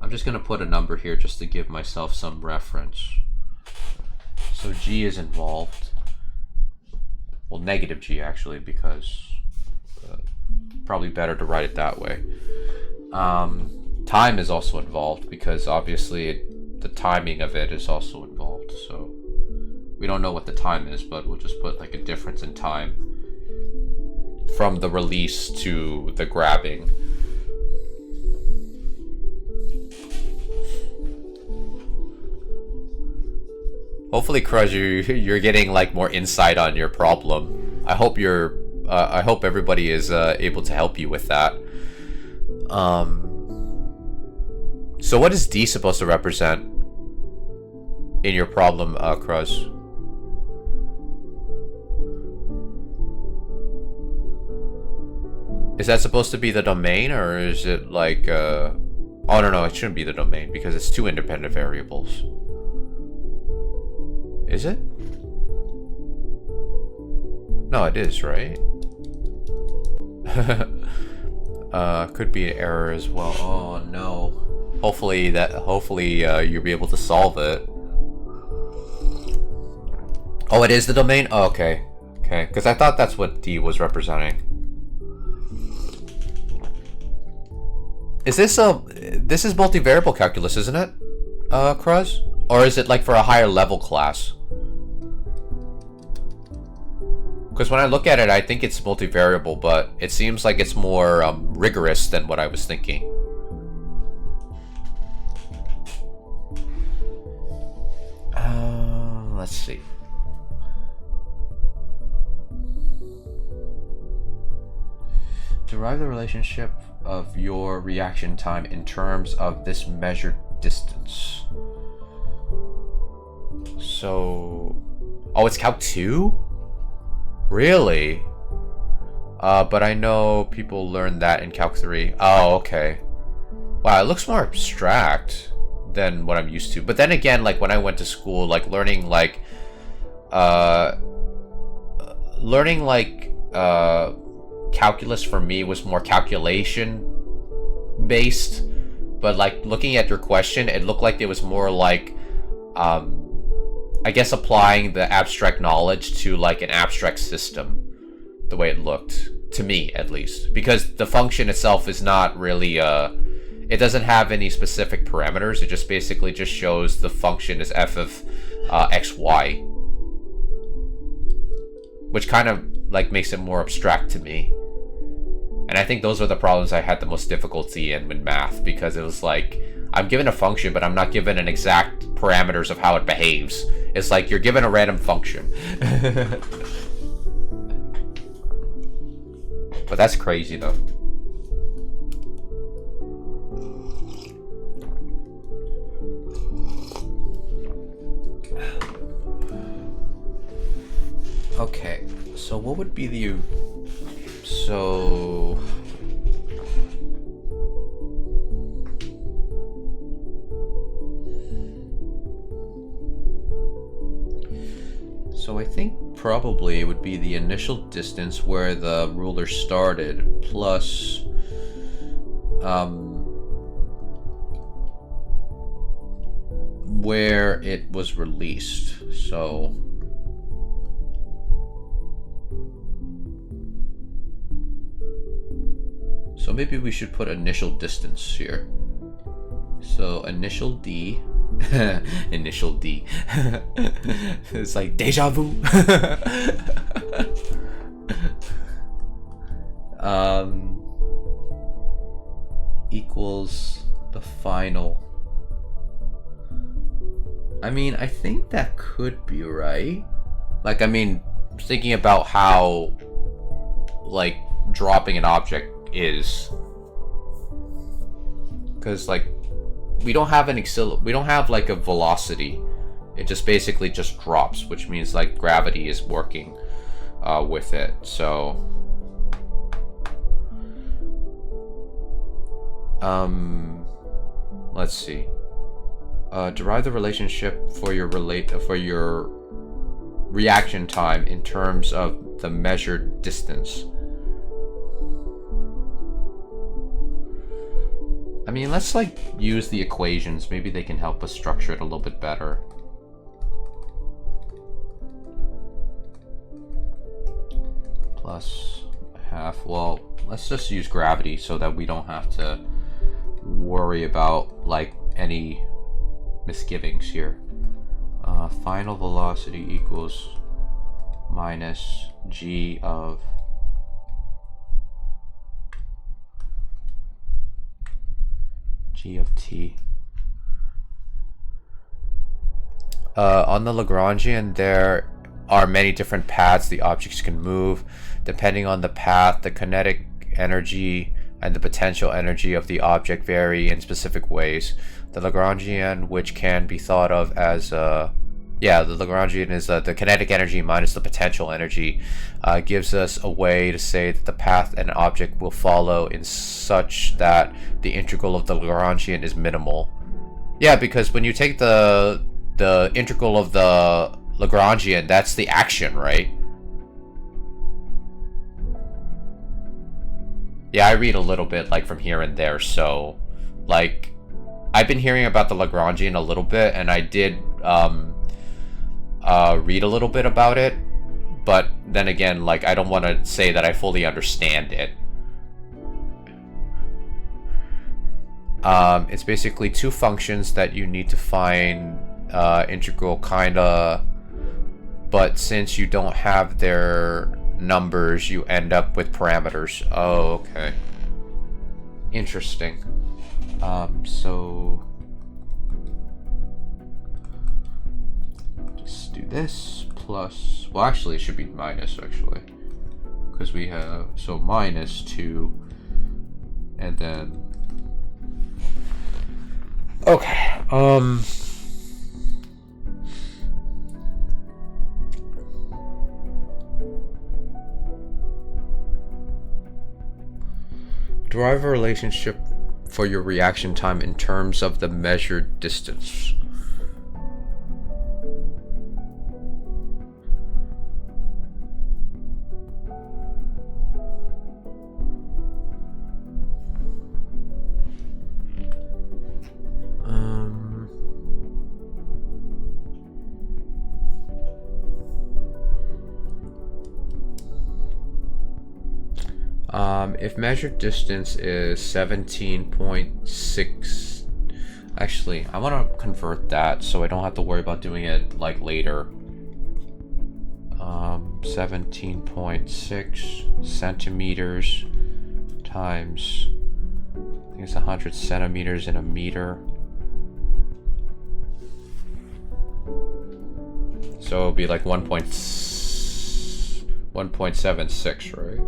I'm just going to put a number here just to give myself some reference. So G is involved. Well, negative G actually, because probably better to write it that way. Time is also involved because obviously the timing of it is also involved. So we don't know what the time is, but we'll just put like a difference in time from the release to the grabbing. Hopefully, Cruz, you're getting like more insight on your problem. I hope I hope everybody is able to help you with that. So what is D supposed to represent in your problem, Cruz? Is that supposed to be the domain, or is it like, oh, no, it shouldn't be the domain because it's two independent variables. Is it? No, it is, right? Could be an error as well. Oh, no. Hopefully, you'll be able to solve it. Oh, it is the domain? Oh, okay. Okay, because I thought that's what D was representing. This is multivariable calculus, isn't it, Cruz? Or is it like for a higher level class? Because when I look at it, I think it's multivariable, but it seems like it's more rigorous than what I was thinking. Let's see. Derive the relationship of your reaction time in terms of this measured distance. So, oh, it's Calc 2? Really? But I know people learned that in Calc 3. Oh, okay. Wow, it looks more abstract than what I'm used to. But then again, like when I went to school, like learning calculus for me was more calculation based, but like looking at your question, it looked like it was more like I guess applying the abstract knowledge to like an abstract system, the way it looked to me, at least, because the function itself is not really it doesn't have any specific parameters. It just basically just shows the function is f of xy, which kind of like makes it more abstract to me. And I think those are the problems I had the most difficulty in with math, because it was like, I'm given a function, but I'm not given an exact parameters of how it behaves. It's like you're given a random function. But that's crazy, though. Okay, so what would be the... So I think probably it would be the initial distance where the ruler started plus where it was released. So maybe we should put initial distance here. So initial D. Initial D. It's like deja vu. Equals the final. I mean, I think that could be right. Like, I mean, thinking about how, like, dropping an object is, because like we don't have like a velocity. It just basically just drops, which means like gravity is working with it. So let's see. Derive the relationship for your reaction time in terms of the measured distance. I mean, let's like use the equations. Maybe they can help us structure it a little bit better. Plus half. Well, let's just use gravity so that we don't have to worry about like any misgivings here. Final velocity equals minus g of t. On the Lagrangian, there are many different paths the objects can move. Depending on the path, the kinetic energy and the potential energy of the object vary in specific ways. The Lagrangian, which can be thought of as the Lagrangian is the kinetic energy minus the potential energy, gives us a way to say that the path an object will follow in such that the integral of the Lagrangian is minimal. Yeah, because when you take the integral of the Lagrangian, that's the action, right? Yeah, I read a little bit like from here and there, so like I've been hearing about the Lagrangian a little bit, and I did read a little bit about it, but then again, like I don't want to say that I fully understand it. It's basically two functions that you need to find integral, kinda, but since you don't have their numbers, you end up with parameters. Oh, okay. Interesting. So just do this plus, well actually it should be minus actually, because we have, so minus 2 and then okay. Derive a relationship for your reaction time in terms of the measured distance. If measured distance is 17.6, actually, I want to convert that so I don't have to worry about doing it like later. 17.6 centimeters times, I think it's 100 centimeters in a meter. So it'll be like 1.76, right?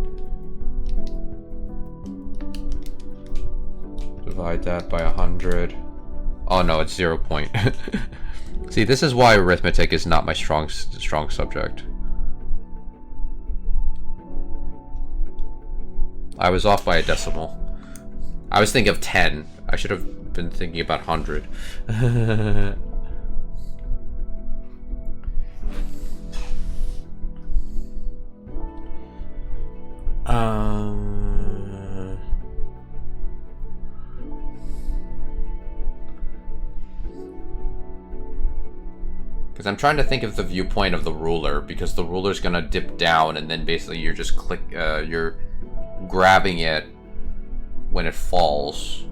Divide that by 100. Oh no, it's 0. See, this is why arithmetic is not my strong subject. I was off by a decimal. I was thinking of 10. I should have been thinking about 100. Because I'm trying to think of the viewpoint of the ruler, because the ruler's gonna dip down, and then basically you're just you're grabbing it when it falls.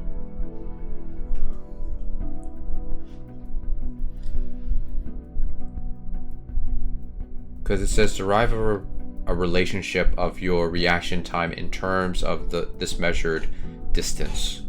Because it says derive a relationship of your reaction time in terms of this measured distance.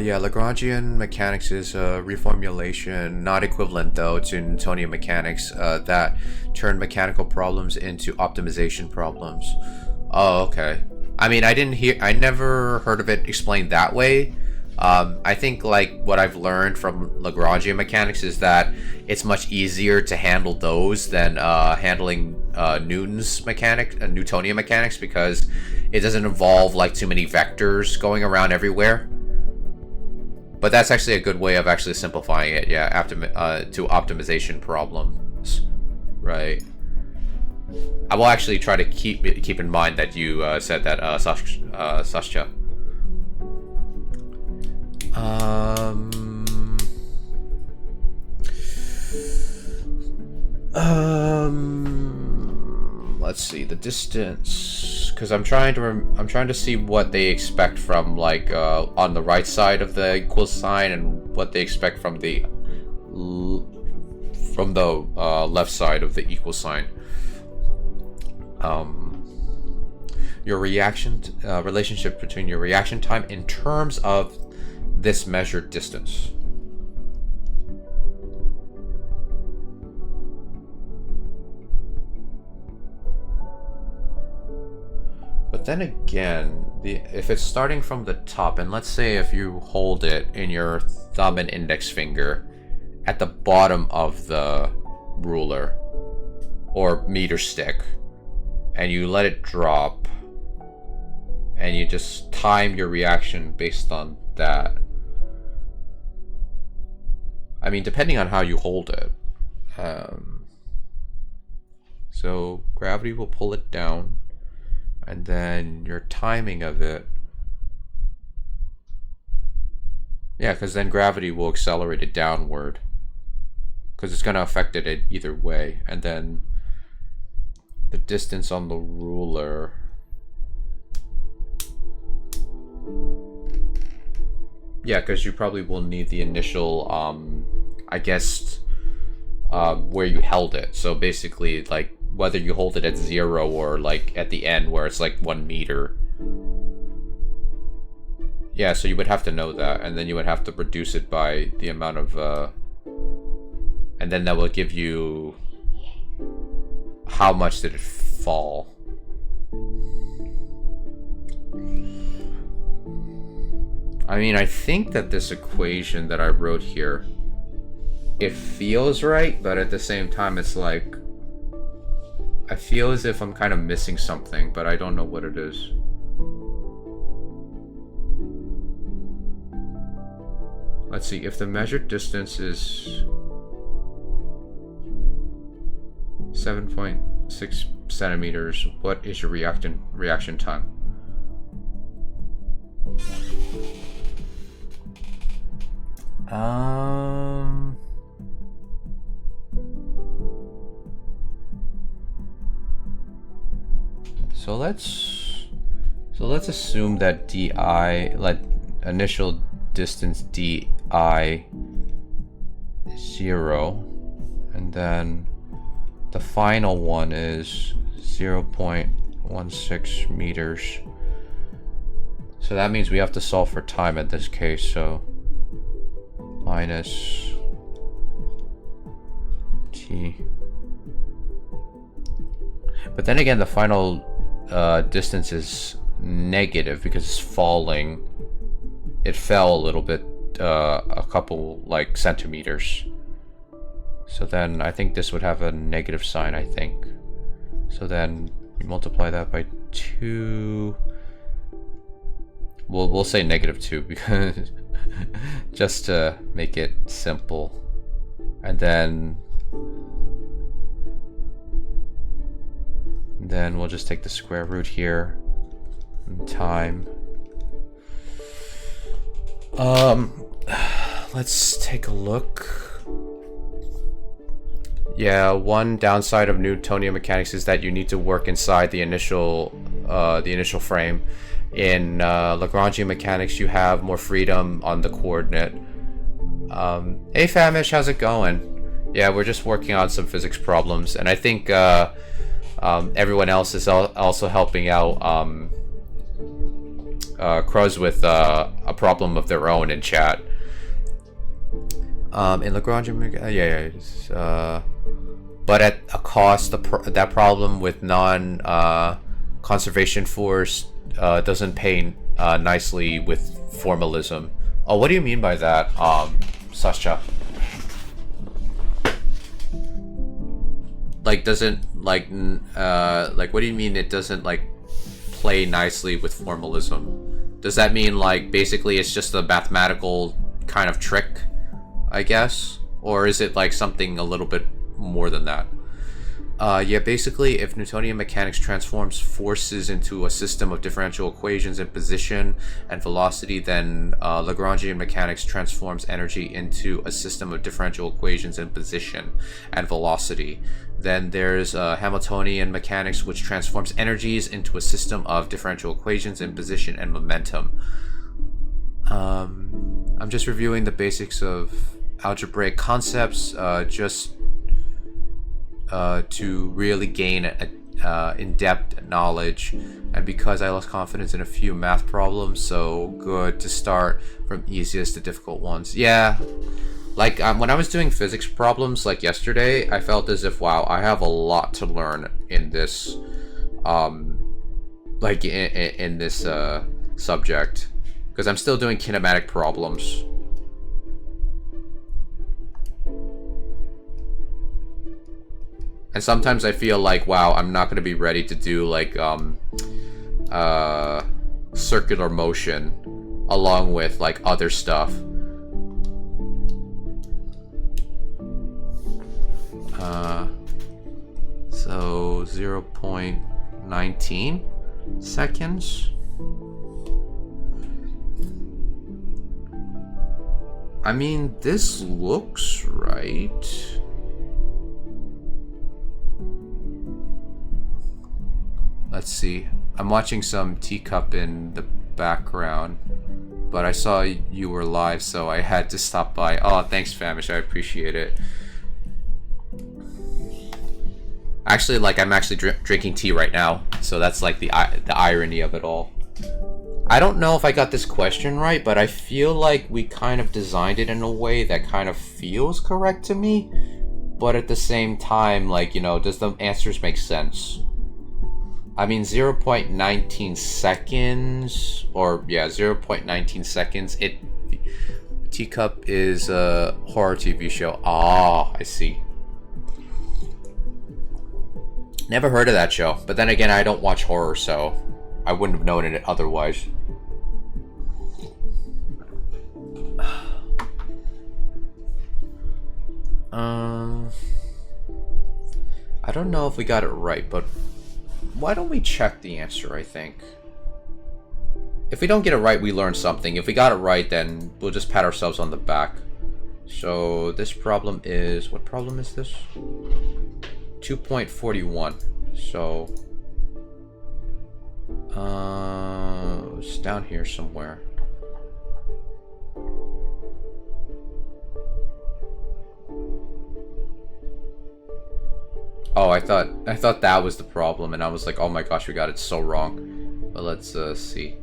Yeah, Lagrangian mechanics is a reformulation, not equivalent though to Newtonian mechanics, that turned mechanical problems into optimization problems. Oh, okay. I mean, I never heard of it explained that way. I think like what I've learned from Lagrangian mechanics is that it's much easier to handle those than handling Newtonian mechanics, because it doesn't involve like too many vectors going around everywhere. But that's actually a good way of actually simplifying it, yeah, to optimization problems, right? I will actually try to keep in mind that you said that, Sascha. Let's see, the distance because I'm trying to see what they expect from like on the right side of the equal sign and what they expect from the left side of the equal sign. Your reaction relationship between your reaction time in terms of this measured distance. But then again, if it's starting from the top, and let's say if you hold it in your thumb and index finger at the bottom of the ruler or meter stick, and you let it drop, and you just time your reaction based on that. I mean, depending on how you hold it. So gravity will pull it down, and then your timing of it. Yeah, because then gravity will accelerate it downward, because it's going to affect it either way. And then the distance on the ruler. Yeah, because you probably will need the initial, I guess, where you held it. So basically, like, whether you hold it at 0 or, like, at the end where it's, like, 1 meter. Yeah, so you would have to know that, and then you would have to reduce it by the amount of, and then that will give you how much did it fall. I mean, I think that this equation that I wrote here, it feels right, but at the same time, it's like, I feel as if I'm kind of missing something, but I don't know what it is. Let's see, if the measured distance is 7.6 centimeters, what is your reaction time? So let's assume that di, like initial distance di is 0, and then the final one is 0.16 meters. So that means we have to solve for time in this case, so minus t. But then again, the final distance is negative because it's falling. It fell a little bit, a couple like centimeters. So then I think this would have a negative sign, I think. So then you multiply that by 2. We'll say -2 because just to make it simple. And then we'll just take the square root here and time. Let's take a look. Yeah, one downside of Newtonian mechanics is that you need to work inside the initial frame. In Lagrangian mechanics, you have more freedom on the coordinate. Hey Famish, how's it going? Yeah, we're just working on some physics problems, and I think everyone else is also helping out Cruz with a problem of their own in chat. In Lagrangian, but at a cost. That problem with conservation force doesn't pay nicely with formalism. Oh, what do you mean by that, Sascha? Like, doesn't like what do you mean it doesn't like play nicely with formalism? Does that mean like basically it's just a mathematical kind of trick, I guess? Or is it like something a little bit more than that? Yeah, basically, if Newtonian mechanics transforms forces into a system of differential equations in position and velocity, then Lagrangian mechanics transforms energy into a system of differential equations in position and velocity. Then there's Hamiltonian mechanics, which transforms energies into a system of differential equations in position and momentum. I'm just reviewing the basics of algebraic concepts, just to really gain in-depth knowledge, and because I lost confidence in a few math problems, so good to start from easiest to difficult ones. Yeah, like when I was doing physics problems like yesterday, I felt as if, wow, I have a lot to learn in this like in this subject, because I'm still doing kinematic problems. And sometimes I feel like, wow, I'm not going to be ready to do like circular motion along with like other stuff. So 0.19 seconds. I mean, this looks right. Let's see. I'm watching some teacup in the background, but I saw you were live, so I had to stop by. Oh, thanks, Famish. I appreciate it. Actually, like, I'm actually drinking tea right now, so that's like the irony of it all. I don't know if I got this question right, but I feel like we kind of designed it in a way that kind of feels correct to me, but at the same time, like, you know, does the answers make sense? I mean, 0.19 seconds, or yeah, 0.19 seconds. Teacup is a horror TV show. Ah, I see. Never heard of that show, but then again, I don't watch horror, so I wouldn't have known it otherwise. I don't know if we got it right, but why don't we check the answer, I think. If we don't get it right, we learn something. If we got it right, then we'll just pat ourselves on the back. So this problem is... what problem is this? 2.41. So... it's down here somewhere. Oh, I thought that was the problem, and I was like, oh my gosh, we got it so wrong. But let's see.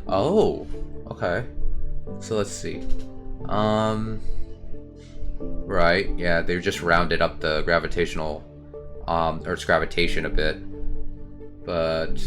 Oh, okay. So let's see. Right, yeah, they just rounded up the gravitational, Earth's gravitation a bit. But,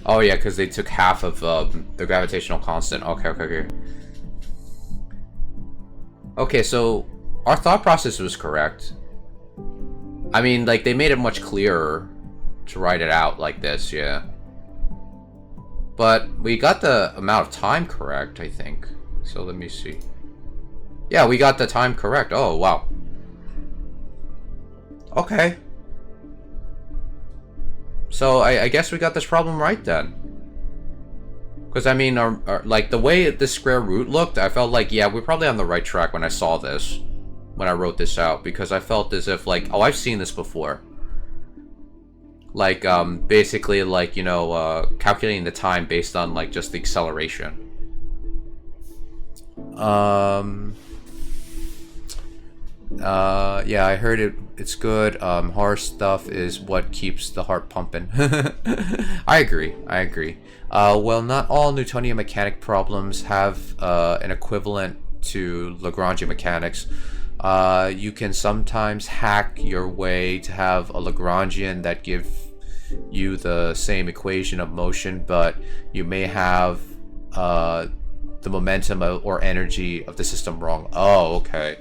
oh yeah, because they took half of the gravitational constant. Okay. Okay, so our thought process was correct. I mean, like, they made it much clearer to write it out like this, yeah. But we got the amount of time correct, I think. So let me see. Yeah, we got the time correct. Oh, wow. Okay. So I guess we got this problem right then. Because I mean, like the way this square root looked, I felt like, yeah, we're probably on the right track when I saw this, when I wrote this out, because I felt as if like, oh, I've seen this before. Like basically like, you know, calculating the time based on like just the acceleration. Yeah, I heard it's good. Horror stuff is what keeps the heart pumping. I agree. Well, not all Newtonian mechanic problems have an equivalent to Lagrangian mechanics. You can sometimes hack your way to have a Lagrangian that give you the same equation of motion, but you may have the momentum or energy of the system wrong. Oh, okay.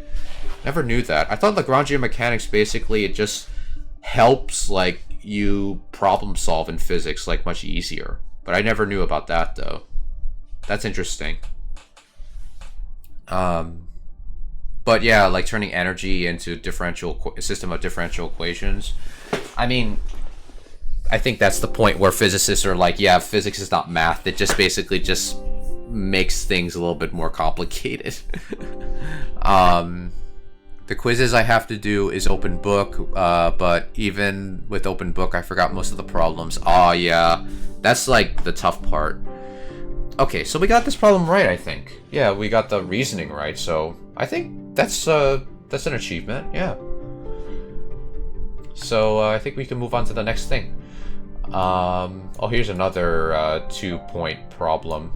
Never knew that. I thought Lagrangian mechanics basically it just helps like you problem solve in physics like much easier. But I never knew about that though. That's interesting. But yeah, like turning energy into a system of differential equations. I mean, I think that's the point where physicists are like, yeah, physics is not math. It just basically just makes things a little bit more complicated. The quizzes I have to do is open book, but even with open book, I forgot most of the problems. Oh yeah, that's like the tough part. Okay, so we got this problem right, I think. Yeah, we got the reasoning right, so I think that's an achievement, yeah. So I think we can move on to the next thing. Oh, here's another 2-point problem.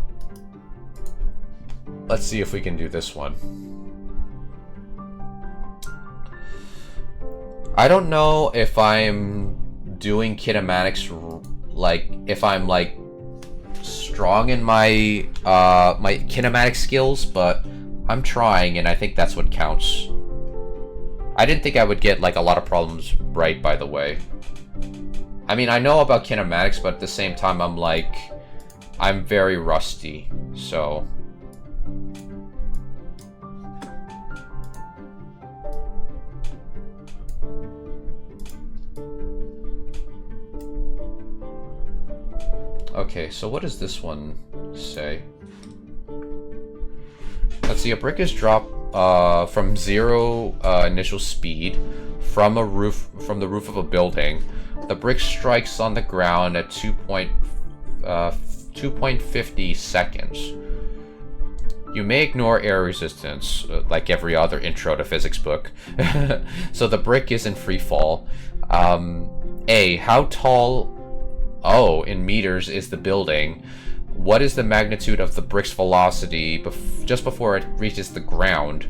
Let's see if we can do this one. I don't know if I'm doing kinematics, like, if I'm, like, strong in my, my kinematic skills, but I'm trying, and I think that's what counts. I didn't think I would get, like, a lot of problems right, by the way. I mean, I know about kinematics, but at the same time, I'm, like, I'm very rusty, so... Okay, so what does this one say? Let's see, a brick is dropped from 0 initial speed from the roof of a building. The brick strikes on the ground at 2.50 seconds. You may ignore air resistance, like every other intro to physics book. So the brick is in free fall. A, how tall... Oh, in meters is the building. What is the magnitude of the brick's velocity just before it reaches the ground?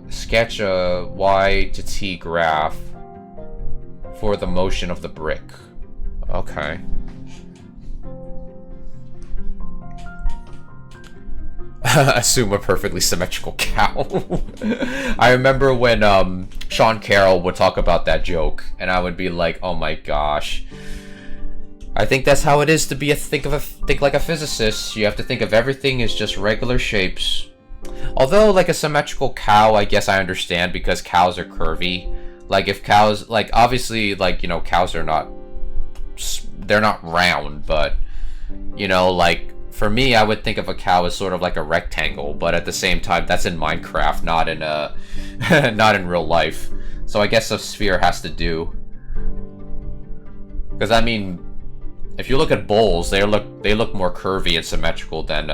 Sketch a y to t graph for the motion of the brick. Okay. Assume a perfectly symmetrical cow. I remember when Sean Carroll would talk about that joke, and I would be like, "Oh my gosh." I think that's how it is to be think like a physicist. You have to think of everything as just regular shapes. Although, like a symmetrical cow, I guess I understand because cows are curvy. Like if cows, like obviously, like you know, cows are not, they're not round, but you know, like. For me, I would think of a cow as sort of like a rectangle, but at the same time, that's in Minecraft, not in not in real life. So I guess a sphere has to do. Because I mean, if you look at bulls, they look more curvy and symmetrical than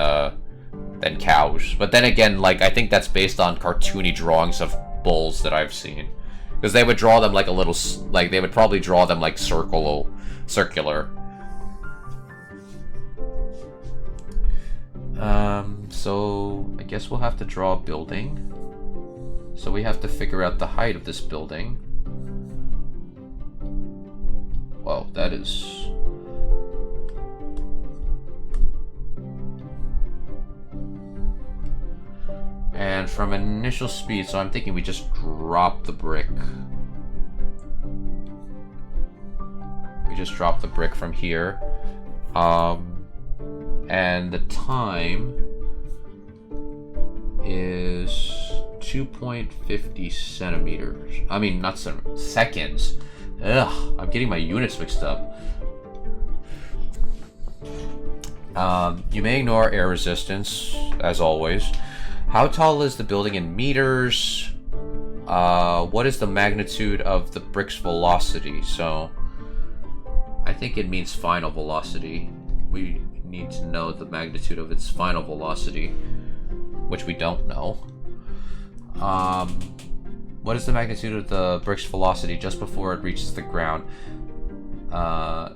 cows. But then again, like I think that's based on cartoony drawings of bulls that I've seen, because they would draw them like a little, like they would probably draw them like circular. So I guess we'll have to draw a building. So we have to figure out the height of this building. Wow, that is... And from initial speed, so I'm thinking we just drop the brick. We just drop the brick from here. And the time is 2.50 centimeters. I mean, not seconds. Ugh, I'm getting my units mixed up. You may ignore air resistance, as always. How tall is the building in meters? What is the magnitude of the brick's velocity? So, I think it means final velocity. We need to know the magnitude of its final velocity, which we don't know. What is the magnitude of the brick's velocity just before it reaches the ground?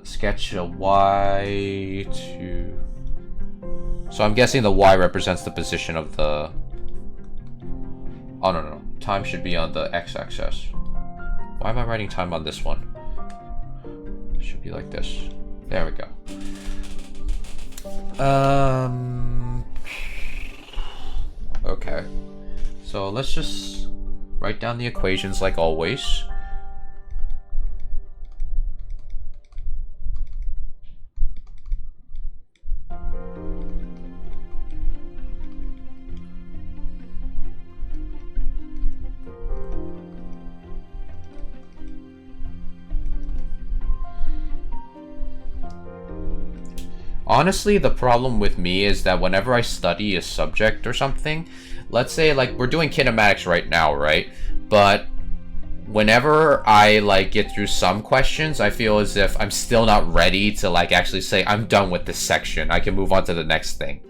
Sketch a y to... So I'm guessing the y represents the position of the... Oh, no. Time should be on the x-axis. Why am I writing time on this one? It should be like this. There we go. So let's just write down the equations like always. Honestly, the problem with me is that whenever I study a subject or something, let's say like we're doing kinematics right now, right? But whenever I like get through some questions, I feel as if I'm still not ready to like actually say I'm done with this section. I can move on to the next thing.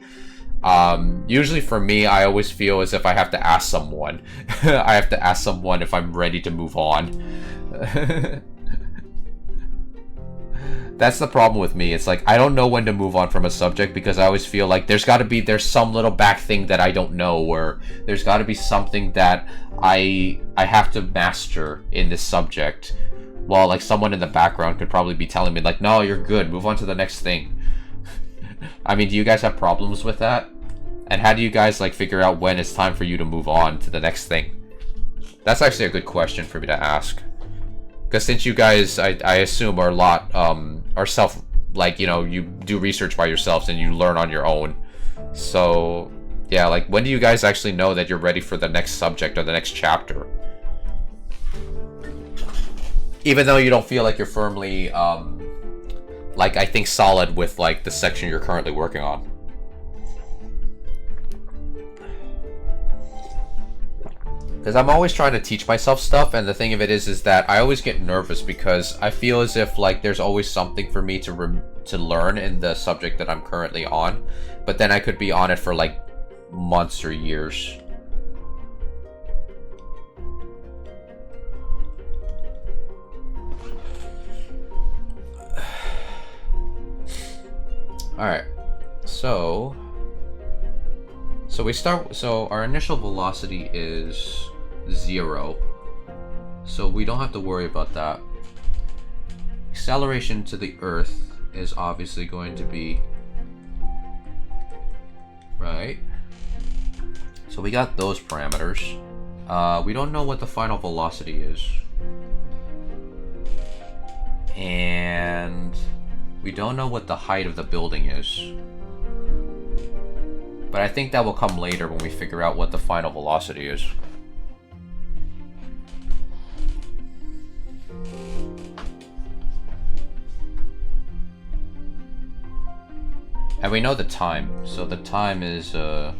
Usually for me, I always feel as if I have to ask someone. I have to ask someone if I'm ready to move on. That's the problem with me. It's like I don't know when to move on from a subject because I always feel like there's some little back thing that I don't know, or there's got to be something that I have to master in this subject. While like someone in the background could probably be telling me like, no, you're good, move on to the next thing. I mean, do you guys have problems with that? And how do you guys like figure out when it's time for you to move on to the next thing? That's actually a good question for me to ask. Because since you guys, I assume, are a lot, are self, like, you know, you do research by yourselves and you learn on your own. So, yeah, like, when do you guys actually know that you're ready for the next subject or the next chapter? Even though you don't feel like you're firmly, like, I think solid with, like, the section you're currently working on. Because I'm always trying to teach myself stuff, and the thing of it is that I always get nervous because I feel as if like there's always something for me to learn in the subject that I'm currently on, but then I could be on it for like months or years. All right, so we start. So our initial velocity is 0, so we don't have to worry about that. Acceleration to the Earth is obviously going to be right. So we got those parameters. We don't know what the final velocity is, and we don't know what the height of the building is. But I think that will come later when we figure out what the final velocity is. And we know the time, so the time is, so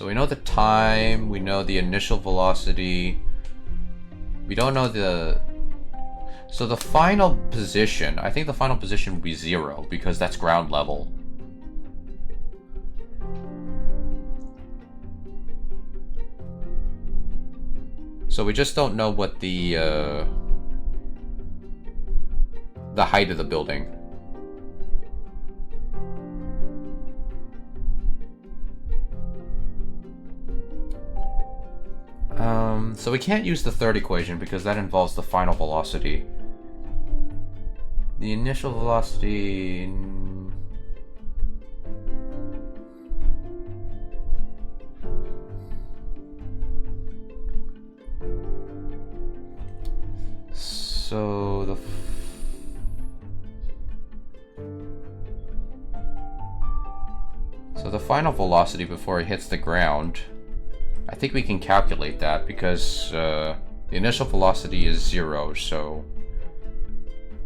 we know the time, we know the initial velocity, we don't know so the final position, I think the final position would be 0, because that's ground level. So we just don't know what the height of the building. So we can't use the third equation because that involves the final velocity. The initial velocity... So the final velocity before it hits the ground, I think we can calculate that because the initial velocity is 0, so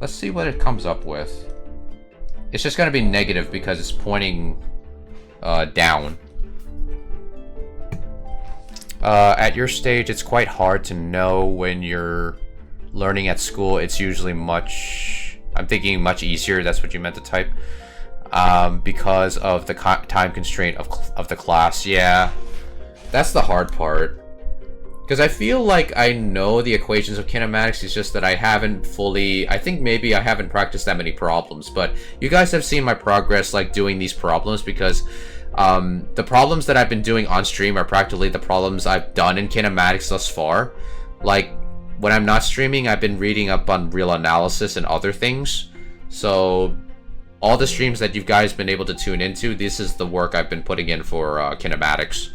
let's see what it comes up with. It's just going to be negative because it's pointing down. At your stage, it's quite hard to know when you're learning at school. It's usually much, I'm thinking much easier, that's what you meant to type. Because of the time constraint of the class. Yeah, that's the hard part. Because I feel like I know the equations of kinematics, it's just that I haven't fully... I think maybe I haven't practiced that many problems, but you guys have seen my progress, like, doing these problems, because the problems that I've been doing on stream are practically the problems I've done in kinematics thus far. Like, when I'm not streaming, I've been reading up on real analysis and other things. So, all the streams that you guys been able to tune into, this is the work I've been putting in for Kinematics.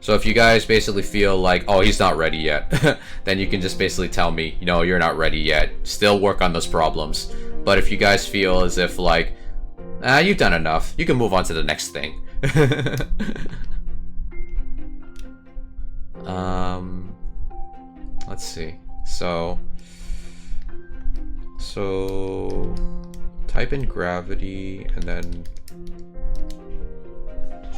So if you guys basically feel like, oh, he's not ready yet, then you can just basically tell me, you know, you're not ready yet. Still work on those problems. But if you guys feel as if like, you've done enough, you can move on to the next thing. Let's see. So type in gravity and then,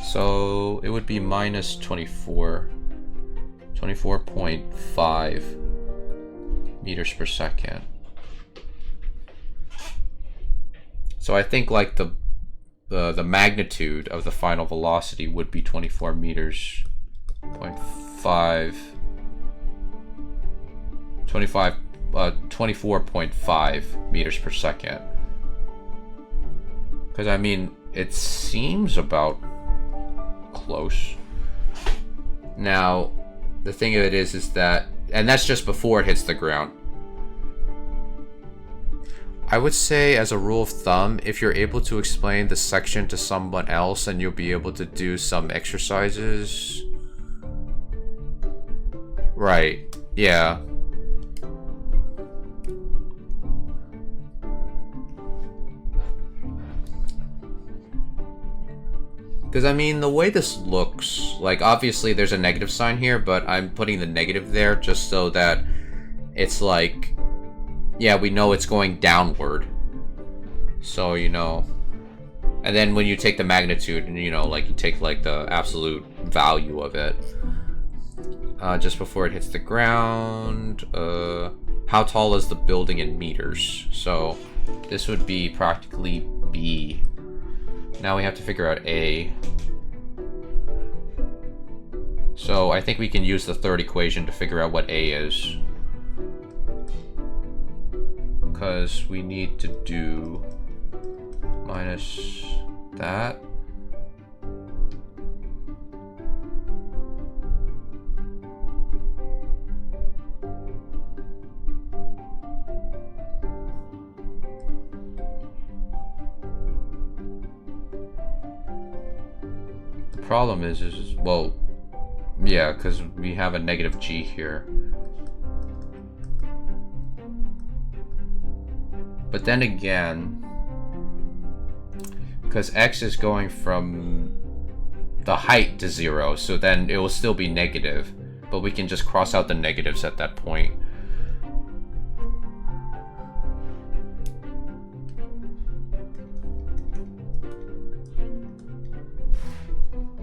so it would be minus 24.5 meters per second. So I think like the magnitude of the final velocity would be 24 meters, 24.5 meters per second. Because I mean, it seems about close. Now, the thing of it is that, and that's just before it hits the ground. I would say, as a rule of thumb, if you're able to explain the section to someone else, and you'll be able to do some exercises. Right, yeah. Because, I mean, the way this looks, like, obviously there's a negative sign here, but I'm putting the negative there just so that it's like, yeah, we know it's going downward. So, you know. And then when you take the magnitude, and, you know, like, you take, like, the absolute value of it. Just before it hits the ground. How tall is the building in meters? So, this would be practically B. Now we have to figure out A. So I think we can use the third equation to figure out what A is. Because we need to do minus that. Problem is well, yeah, because we have a negative G here. But then again, because X is going from the height to 0, so then it will still be negative, but we can just cross out the negatives at that point.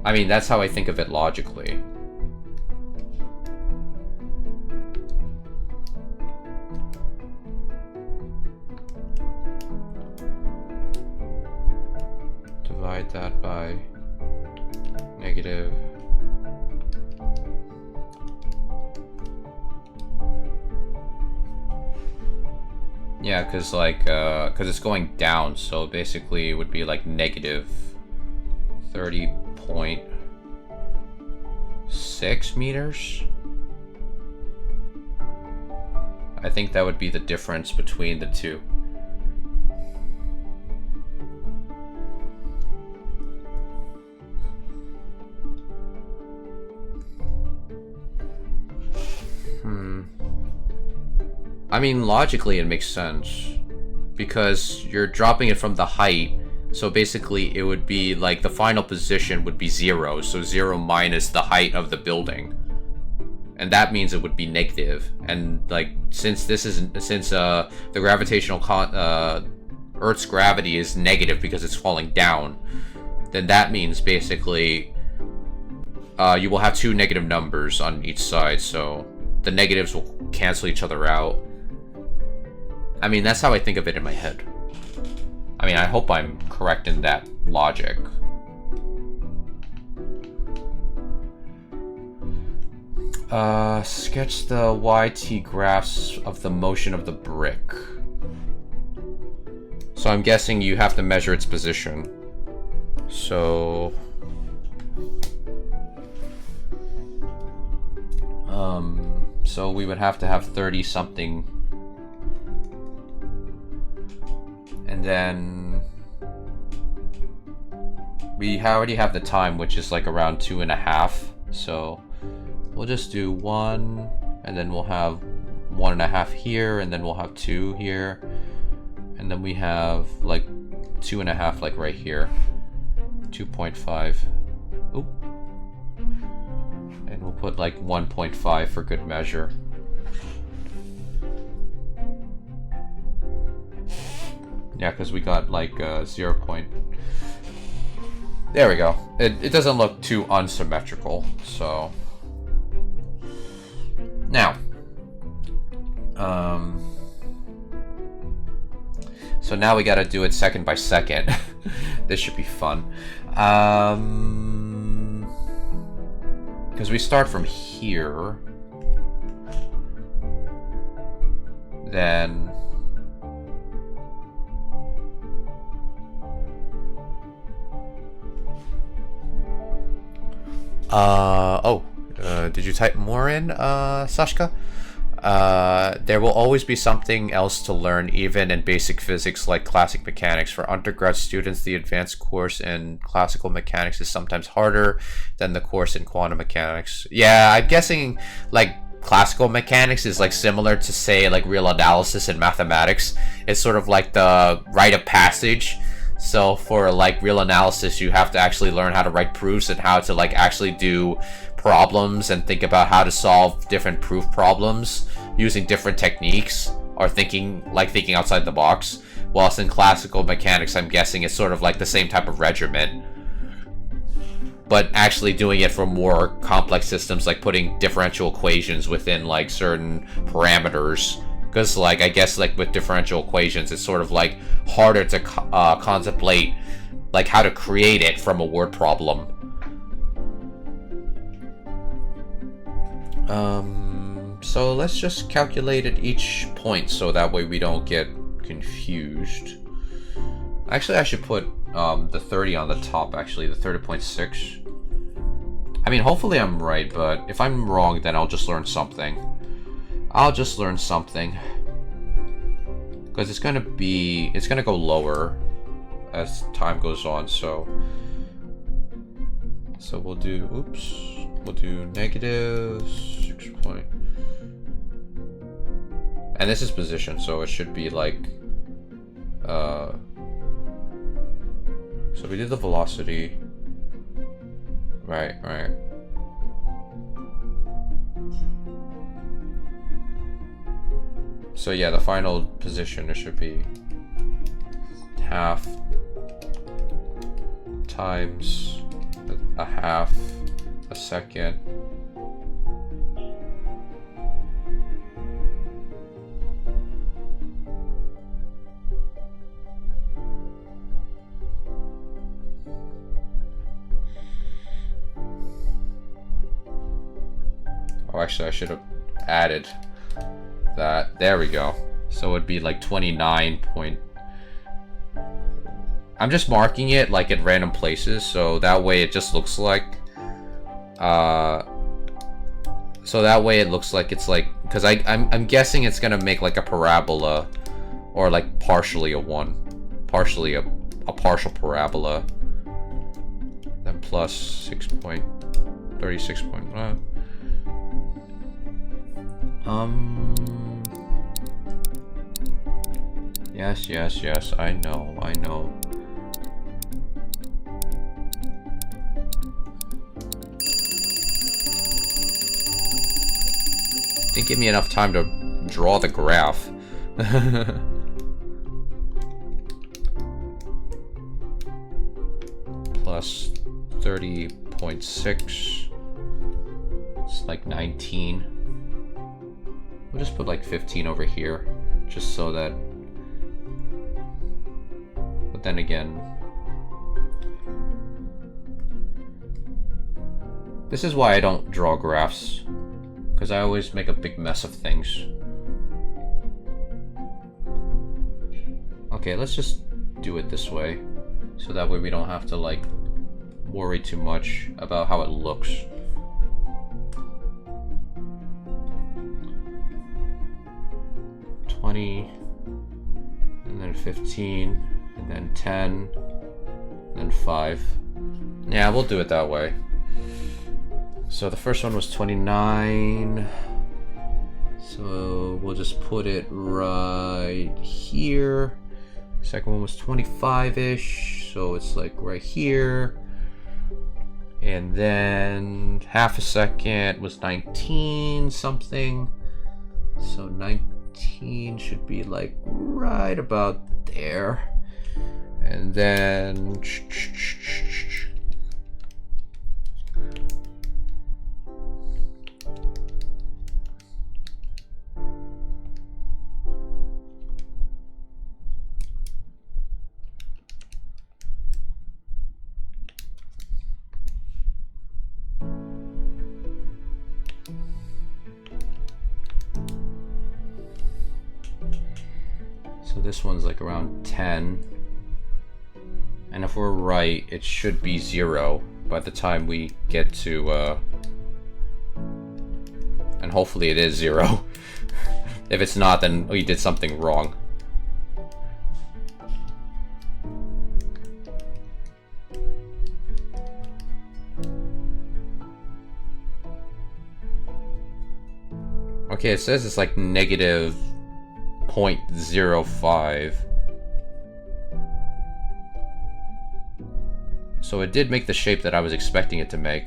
I mean, that's how I think of it logically. Divide that by negative. Yeah, because like, because it's going down, so basically it would be like negative 30.6 meters. I think that would be the difference between the two. I mean, logically it makes sense because you're dropping it from the height. So basically it would be like the final position would be 0, so 0 minus the height of the building. And that means it would be negative. And like, since the gravitational Earth's gravity is negative because it's falling down, then that means basically you will have two negative numbers on each side, so the negatives will cancel each other out. I mean, that's how I think of it in my head. I mean, I hope I'm correct in that logic. Sketch the YT graphs of the motion of the brick. So I'm guessing you have to measure its position. So... so we would have to have 30 something And then we already have the time, which is like around 2.5. So we'll just do 1, and then we'll have 1.5 here, and then we'll have 2 here, and then we have like 2.5 like right here, 2.5. Oop. And we'll put like 1.5 for good measure. Yeah, because we got like 0. There we go. It doesn't look too unsymmetrical. So now, so now we got to do it second by second. This should be fun. Because we start from here, then did you type more in, Sashka? There will always be something else to learn, even in basic physics like classic mechanics. For undergrad students, the advanced course in classical mechanics is sometimes harder than the course in quantum mechanics. Yeah, I'm guessing like classical mechanics is like similar to, say, like real analysis in mathematics. It's sort of like the rite of passage. So for like real analysis, you have to actually learn how to write proofs and how to like actually do problems and think about how to solve different proof problems using different techniques, or thinking outside the box. Whilst in classical mechanics, I'm guessing it's sort of like the same type of regimen, but actually doing it for more complex systems, like putting differential equations within like certain parameters. Because like I guess like with differential equations, it's sort of like harder to contemplate like how to create it from a word problem. So let's just calculate at each point so that way we don't get confused. Actually, I should put the 30 on the top, actually, the 30.6. I mean, hopefully I'm right, but if I'm wrong, then I'll just learn something. Because it's gonna go lower as time goes on, so we'll do, we'll do -6 point. And this is position, so it should be like, so we did the velocity. Right. So yeah, the final position, it should be half times a half a second. Oh, actually, I should have added that. There we go. So it'd be like 29 point. I'm just marking it like at random places, so that way it just looks like so that way it looks like it's like, because I'm guessing it's gonna make like a parabola, or like partially a partial parabola, then plus 6.36. Yes, I know. Didn't give me enough time to draw the graph. Plus 30.6. It's like 19. We'll just put like 15 over here, just so that. But then again, this is why I don't draw graphs, because I always make a big mess of things. Okay, let's just do it this way, so that way we don't have to like worry too much about how it looks. and then 15, and then 10, and then 5. Yeah, we'll do it that way. So the first one was 29. So we'll just put it right here. Second one was 25-ish, so it's like right here. And then half a second was 19 something. So 19 should be like right about there. And then this one's like around 10, and if we're right, it should be 0 by the time we get to and hopefully it is 0. If it's not, then we did something wrong. Okay, it says it's like negative 0.05. So it did make the shape that I was expecting it to make.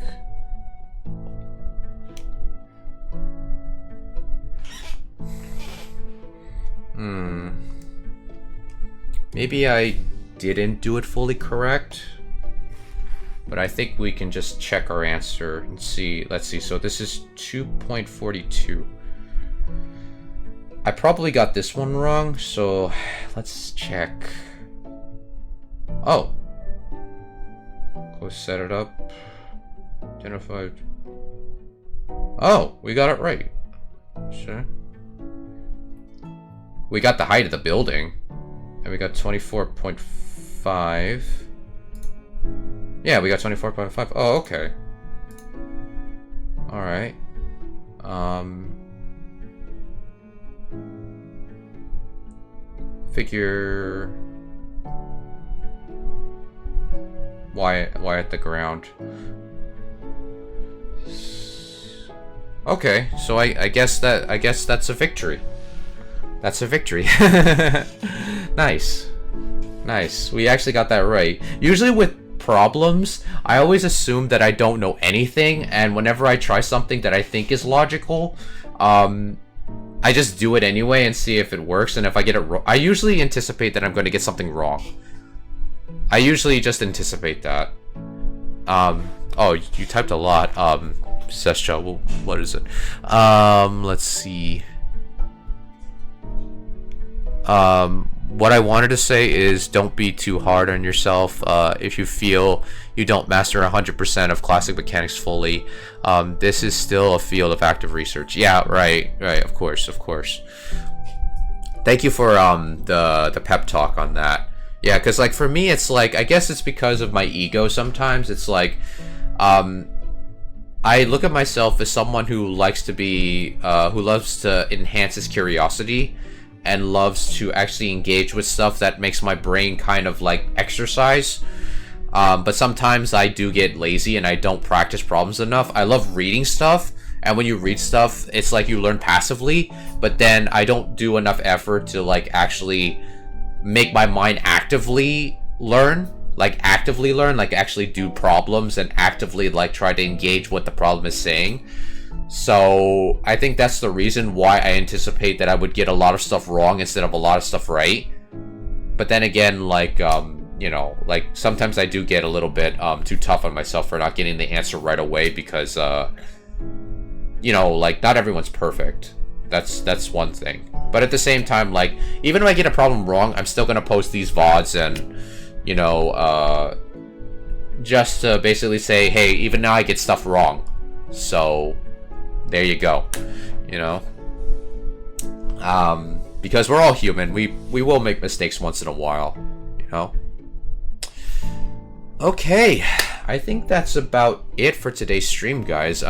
Maybe I didn't do it fully correct, but I think we can just check our answer and see. Let's see. So this is 2.42. I probably got this one wrong, so let's check. Oh. Go set it up. Identified. Oh, we got it right. Sure. We got the height of the building. And we got 24.5. Yeah, we got 24.5. Oh, okay. Alright. Figure why at the ground. Okay, so I guess that's a victory. That's a victory. Nice. Nice. We actually got that right. Usually with problems, I always assume that I don't know anything, and whenever I try something that I think is logical, I just do it anyway and see if it works, and if I get it wrong, I usually anticipate that I'm going to get something wrong. I usually just anticipate that. Oh, you typed a lot. Sescha, well, what is it? Let's see. What I wanted to say is don't be too hard on yourself. If you feel you don't master 100% of classic mechanics fully, this is still a field of active research. Yeah, right, of course. Thank you for the pep talk on that. Yeah, because like for me, it's like, I guess it's because of my ego sometimes. It's like, I look at myself as someone who likes to be, who loves to enhance his curiosity and loves to actually engage with stuff that makes my brain kind of like exercise. But sometimes I do get lazy and I don't practice problems enough. I love reading stuff, and when you read stuff, it's like you learn passively, but then I don't do enough effort to like actually make my mind actively learn, like actually do problems and actively like try to engage what the problem is saying. So I think that's the reason why I anticipate that I would get a lot of stuff wrong instead of a lot of stuff right. But then again, like, you know, like sometimes I do get a little bit too tough on myself for not getting the answer right away because, you know, like not everyone's perfect. That's one thing. But at the same time, like, even if I get a problem wrong, I'm still going to post these VODs and, you know, just to basically say, hey, even now I get stuff wrong. So there you go, you know, because we're all human. We will make mistakes once in a while, you know. Okay, I think that's about it for today's stream, guys.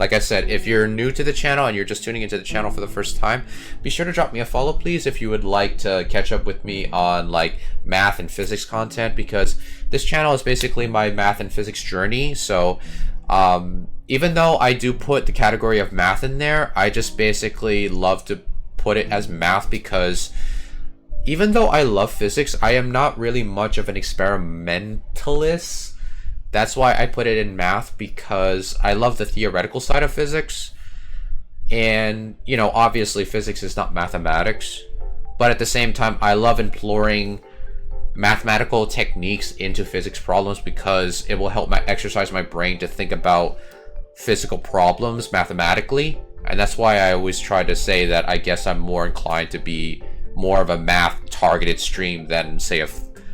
like I said, if you're new to the channel and you're just tuning into the channel for the first time, be sure to drop me a follow, please, if you would like to catch up with me on like math and physics content, because this channel is basically my math and physics journey. So even though I do put the category of math in there, I just basically love to put it as math, because even though I love physics, I am not really much of an experimentalist. That's why I put it in math, because I love the theoretical side of physics. And, you know, obviously physics is not mathematics. But at the same time, I love employing mathematical techniques into physics problems, because it will help exercise my brain to think about physical problems mathematically. And that's why I always try to say that I guess I'm more inclined to be more of a math targeted stream than, say,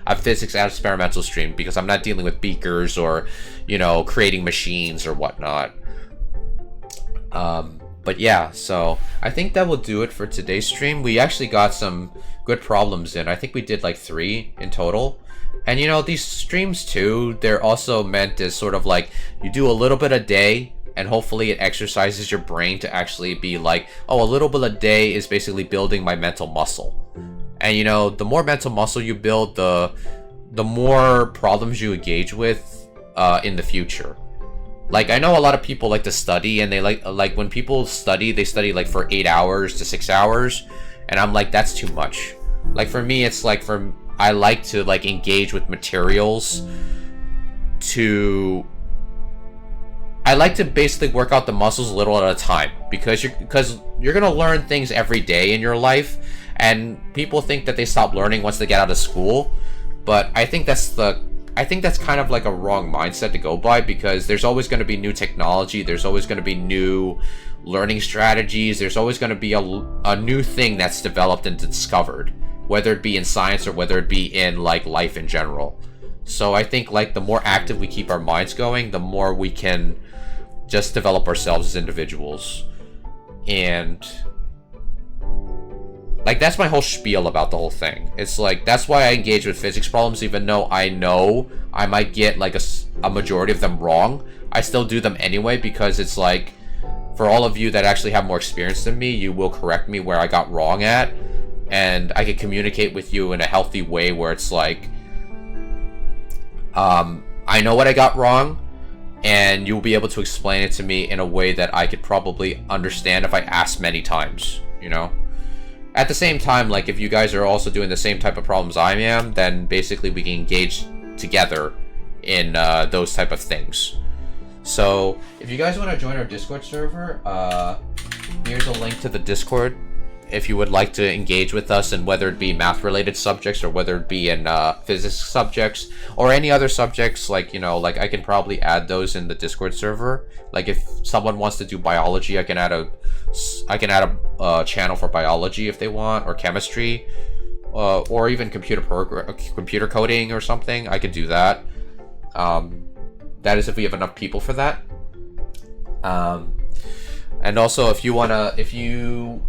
a physics experimental stream, because I'm not dealing with beakers or, you know, creating machines or whatnot. But yeah, so I think that will do it for today's stream. We actually got some good problems in. I think we did like 3 in total. And you know, these streams too, they're also meant as sort of like, you do a little bit a day, and hopefully it exercises your brain to actually be like, oh, a little bit a day is basically building my mental muscle. And you know, the more mental muscle you build, the more problems you engage with in the future. Like, I know a lot of people like to study, and they like when people study, they study like for 8 hours to 6 hours, and I'm like, that's too much. Like for me, it's like I like to like engage with materials I like to basically work out the muscles a little at a time, because you're gonna learn things every day in your life, and people think that they stop learning once they get out of school, but I think that's kind of like a wrong mindset to go by, because there's always going to be new technology, there's always going to be new learning strategies, there's always going to be a new thing that's developed and discovered, whether it be in science or whether it be in like life in general. So I think like the more active we keep our minds going, the more we can just develop ourselves as individuals. And like, that's my whole spiel about the whole thing. It's like, that's why I engage with physics problems, even though I know I might get like a majority of them wrong. I still do them anyway, because it's like, for all of you that actually have more experience than me, you will correct me where I got wrong at, and I can communicate with you in a healthy way where it's like, I know what I got wrong, and you'll be able to explain it to me in a way that I could probably understand if I asked many times, you know? At the same time, like, if you guys are also doing the same type of problems I am, then basically we can engage together in those type of things. So, if you guys want to join our Discord server, here's a link to the Discord if you would like to engage with us, and whether it be math-related subjects or whether it be in physics subjects or any other subjects, like, you know, like I can probably add those in the Discord server. Like if someone wants to do biology, I can add a channel for biology if they want, or chemistry, or even computer coding or something. I could do that. That is if we have enough people for that. And also, if you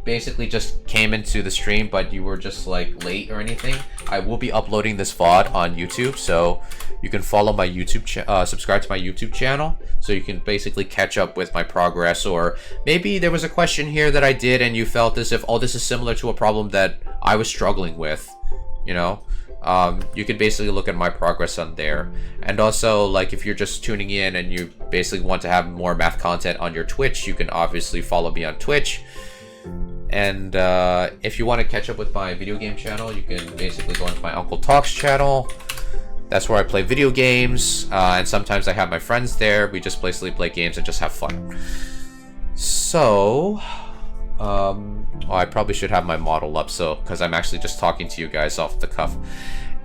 basically just came into the stream but you were just like late or anything, I will be uploading this VOD on YouTube, so you can follow my YouTube subscribe to my YouTube channel, so you can basically catch up with my progress. Or maybe there was a question here that I did and you felt as if, oh, this is similar to a problem that I was struggling with, you know. You could basically look at my progress on there. And also, like, if you're just tuning in and you basically want to have more math content on your Twitch, you can obviously follow me on Twitch. And if you want to catch up with my video game channel, you can basically go into my Uncle Talks channel. That's where I play video games, and sometimes I have my friends there. We just basically play games and just have fun. So, I probably should have my model up, so because I'm actually just talking to you guys off the cuff.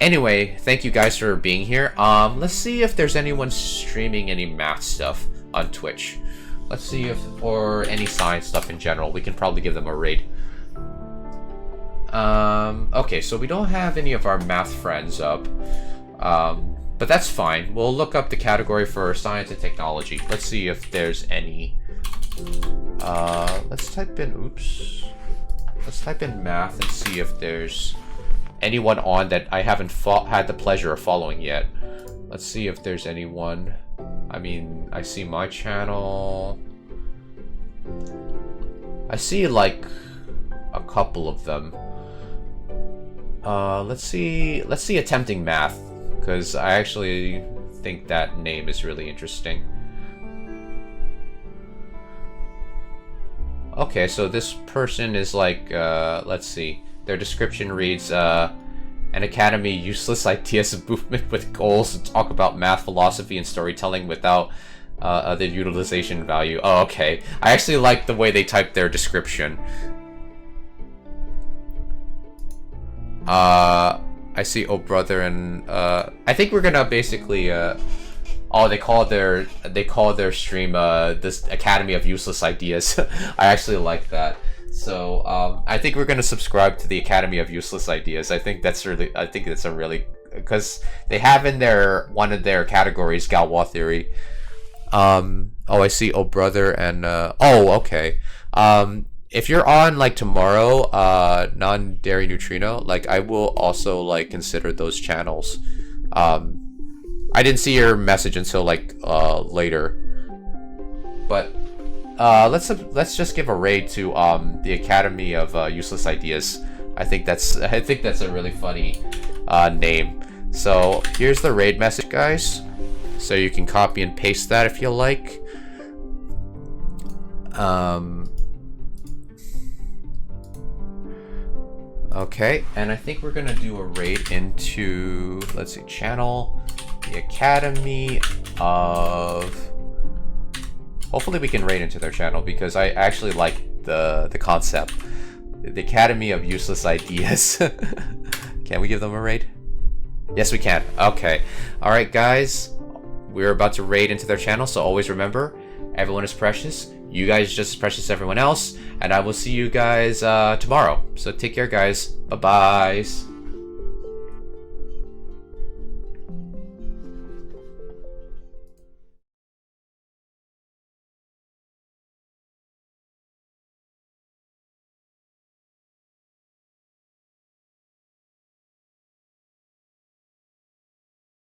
Anyway, thank you guys for being here. Let's see if there's anyone streaming any math stuff on Twitch. Let's see if, or any science stuff in general. We can probably give them a raid. Okay, so we don't have any of our math friends up. But that's fine. We'll look up the category for science and technology. Let's see if there's any. Let's type in, let's type in math and see if there's anyone on that I haven't had the pleasure of following yet. Let's see if there's anyone. I mean, I see my channel. I see like a couple of them. Let's see Attempting Math, because I actually think that name is really interesting. Okay, so this person is like, let's see. Their description reads, an academy, useless ideas of movement with goals to talk about math, philosophy, and storytelling without the utilization value. Oh, okay. I actually like the way they type their description. I see Oh Brother, and I think we're gonna basically oh, they call their stream this Academy of Useless Ideas. I actually like that. So I think we're gonna subscribe to the Academy of Useless Ideas. I think that's a really, because they have in their one of their categories Galois theory. Oh, I see Oh Brother, and oh, okay. If you're on like tomorrow, non-dairy neutrino, like I will also like consider those channels. I didn't see your message until like later, but let's just give a raid to the Academy of Useless Ideas. I think that's a really funny name. So here's the raid message, guys. So you can copy and paste that if you like. Okay, and I think we're gonna do a raid into, let's see, channel, the Academy of... Hopefully we can raid into their channel, because I actually like the concept. The Academy of Useless Ideas. Can we give them a raid? Yes, we can. Okay. Alright, guys. We're about to raid into their channel, so always remember, everyone is precious. You guys just as precious as everyone else. And I will see you guys tomorrow. So take care, guys. Bye-bye.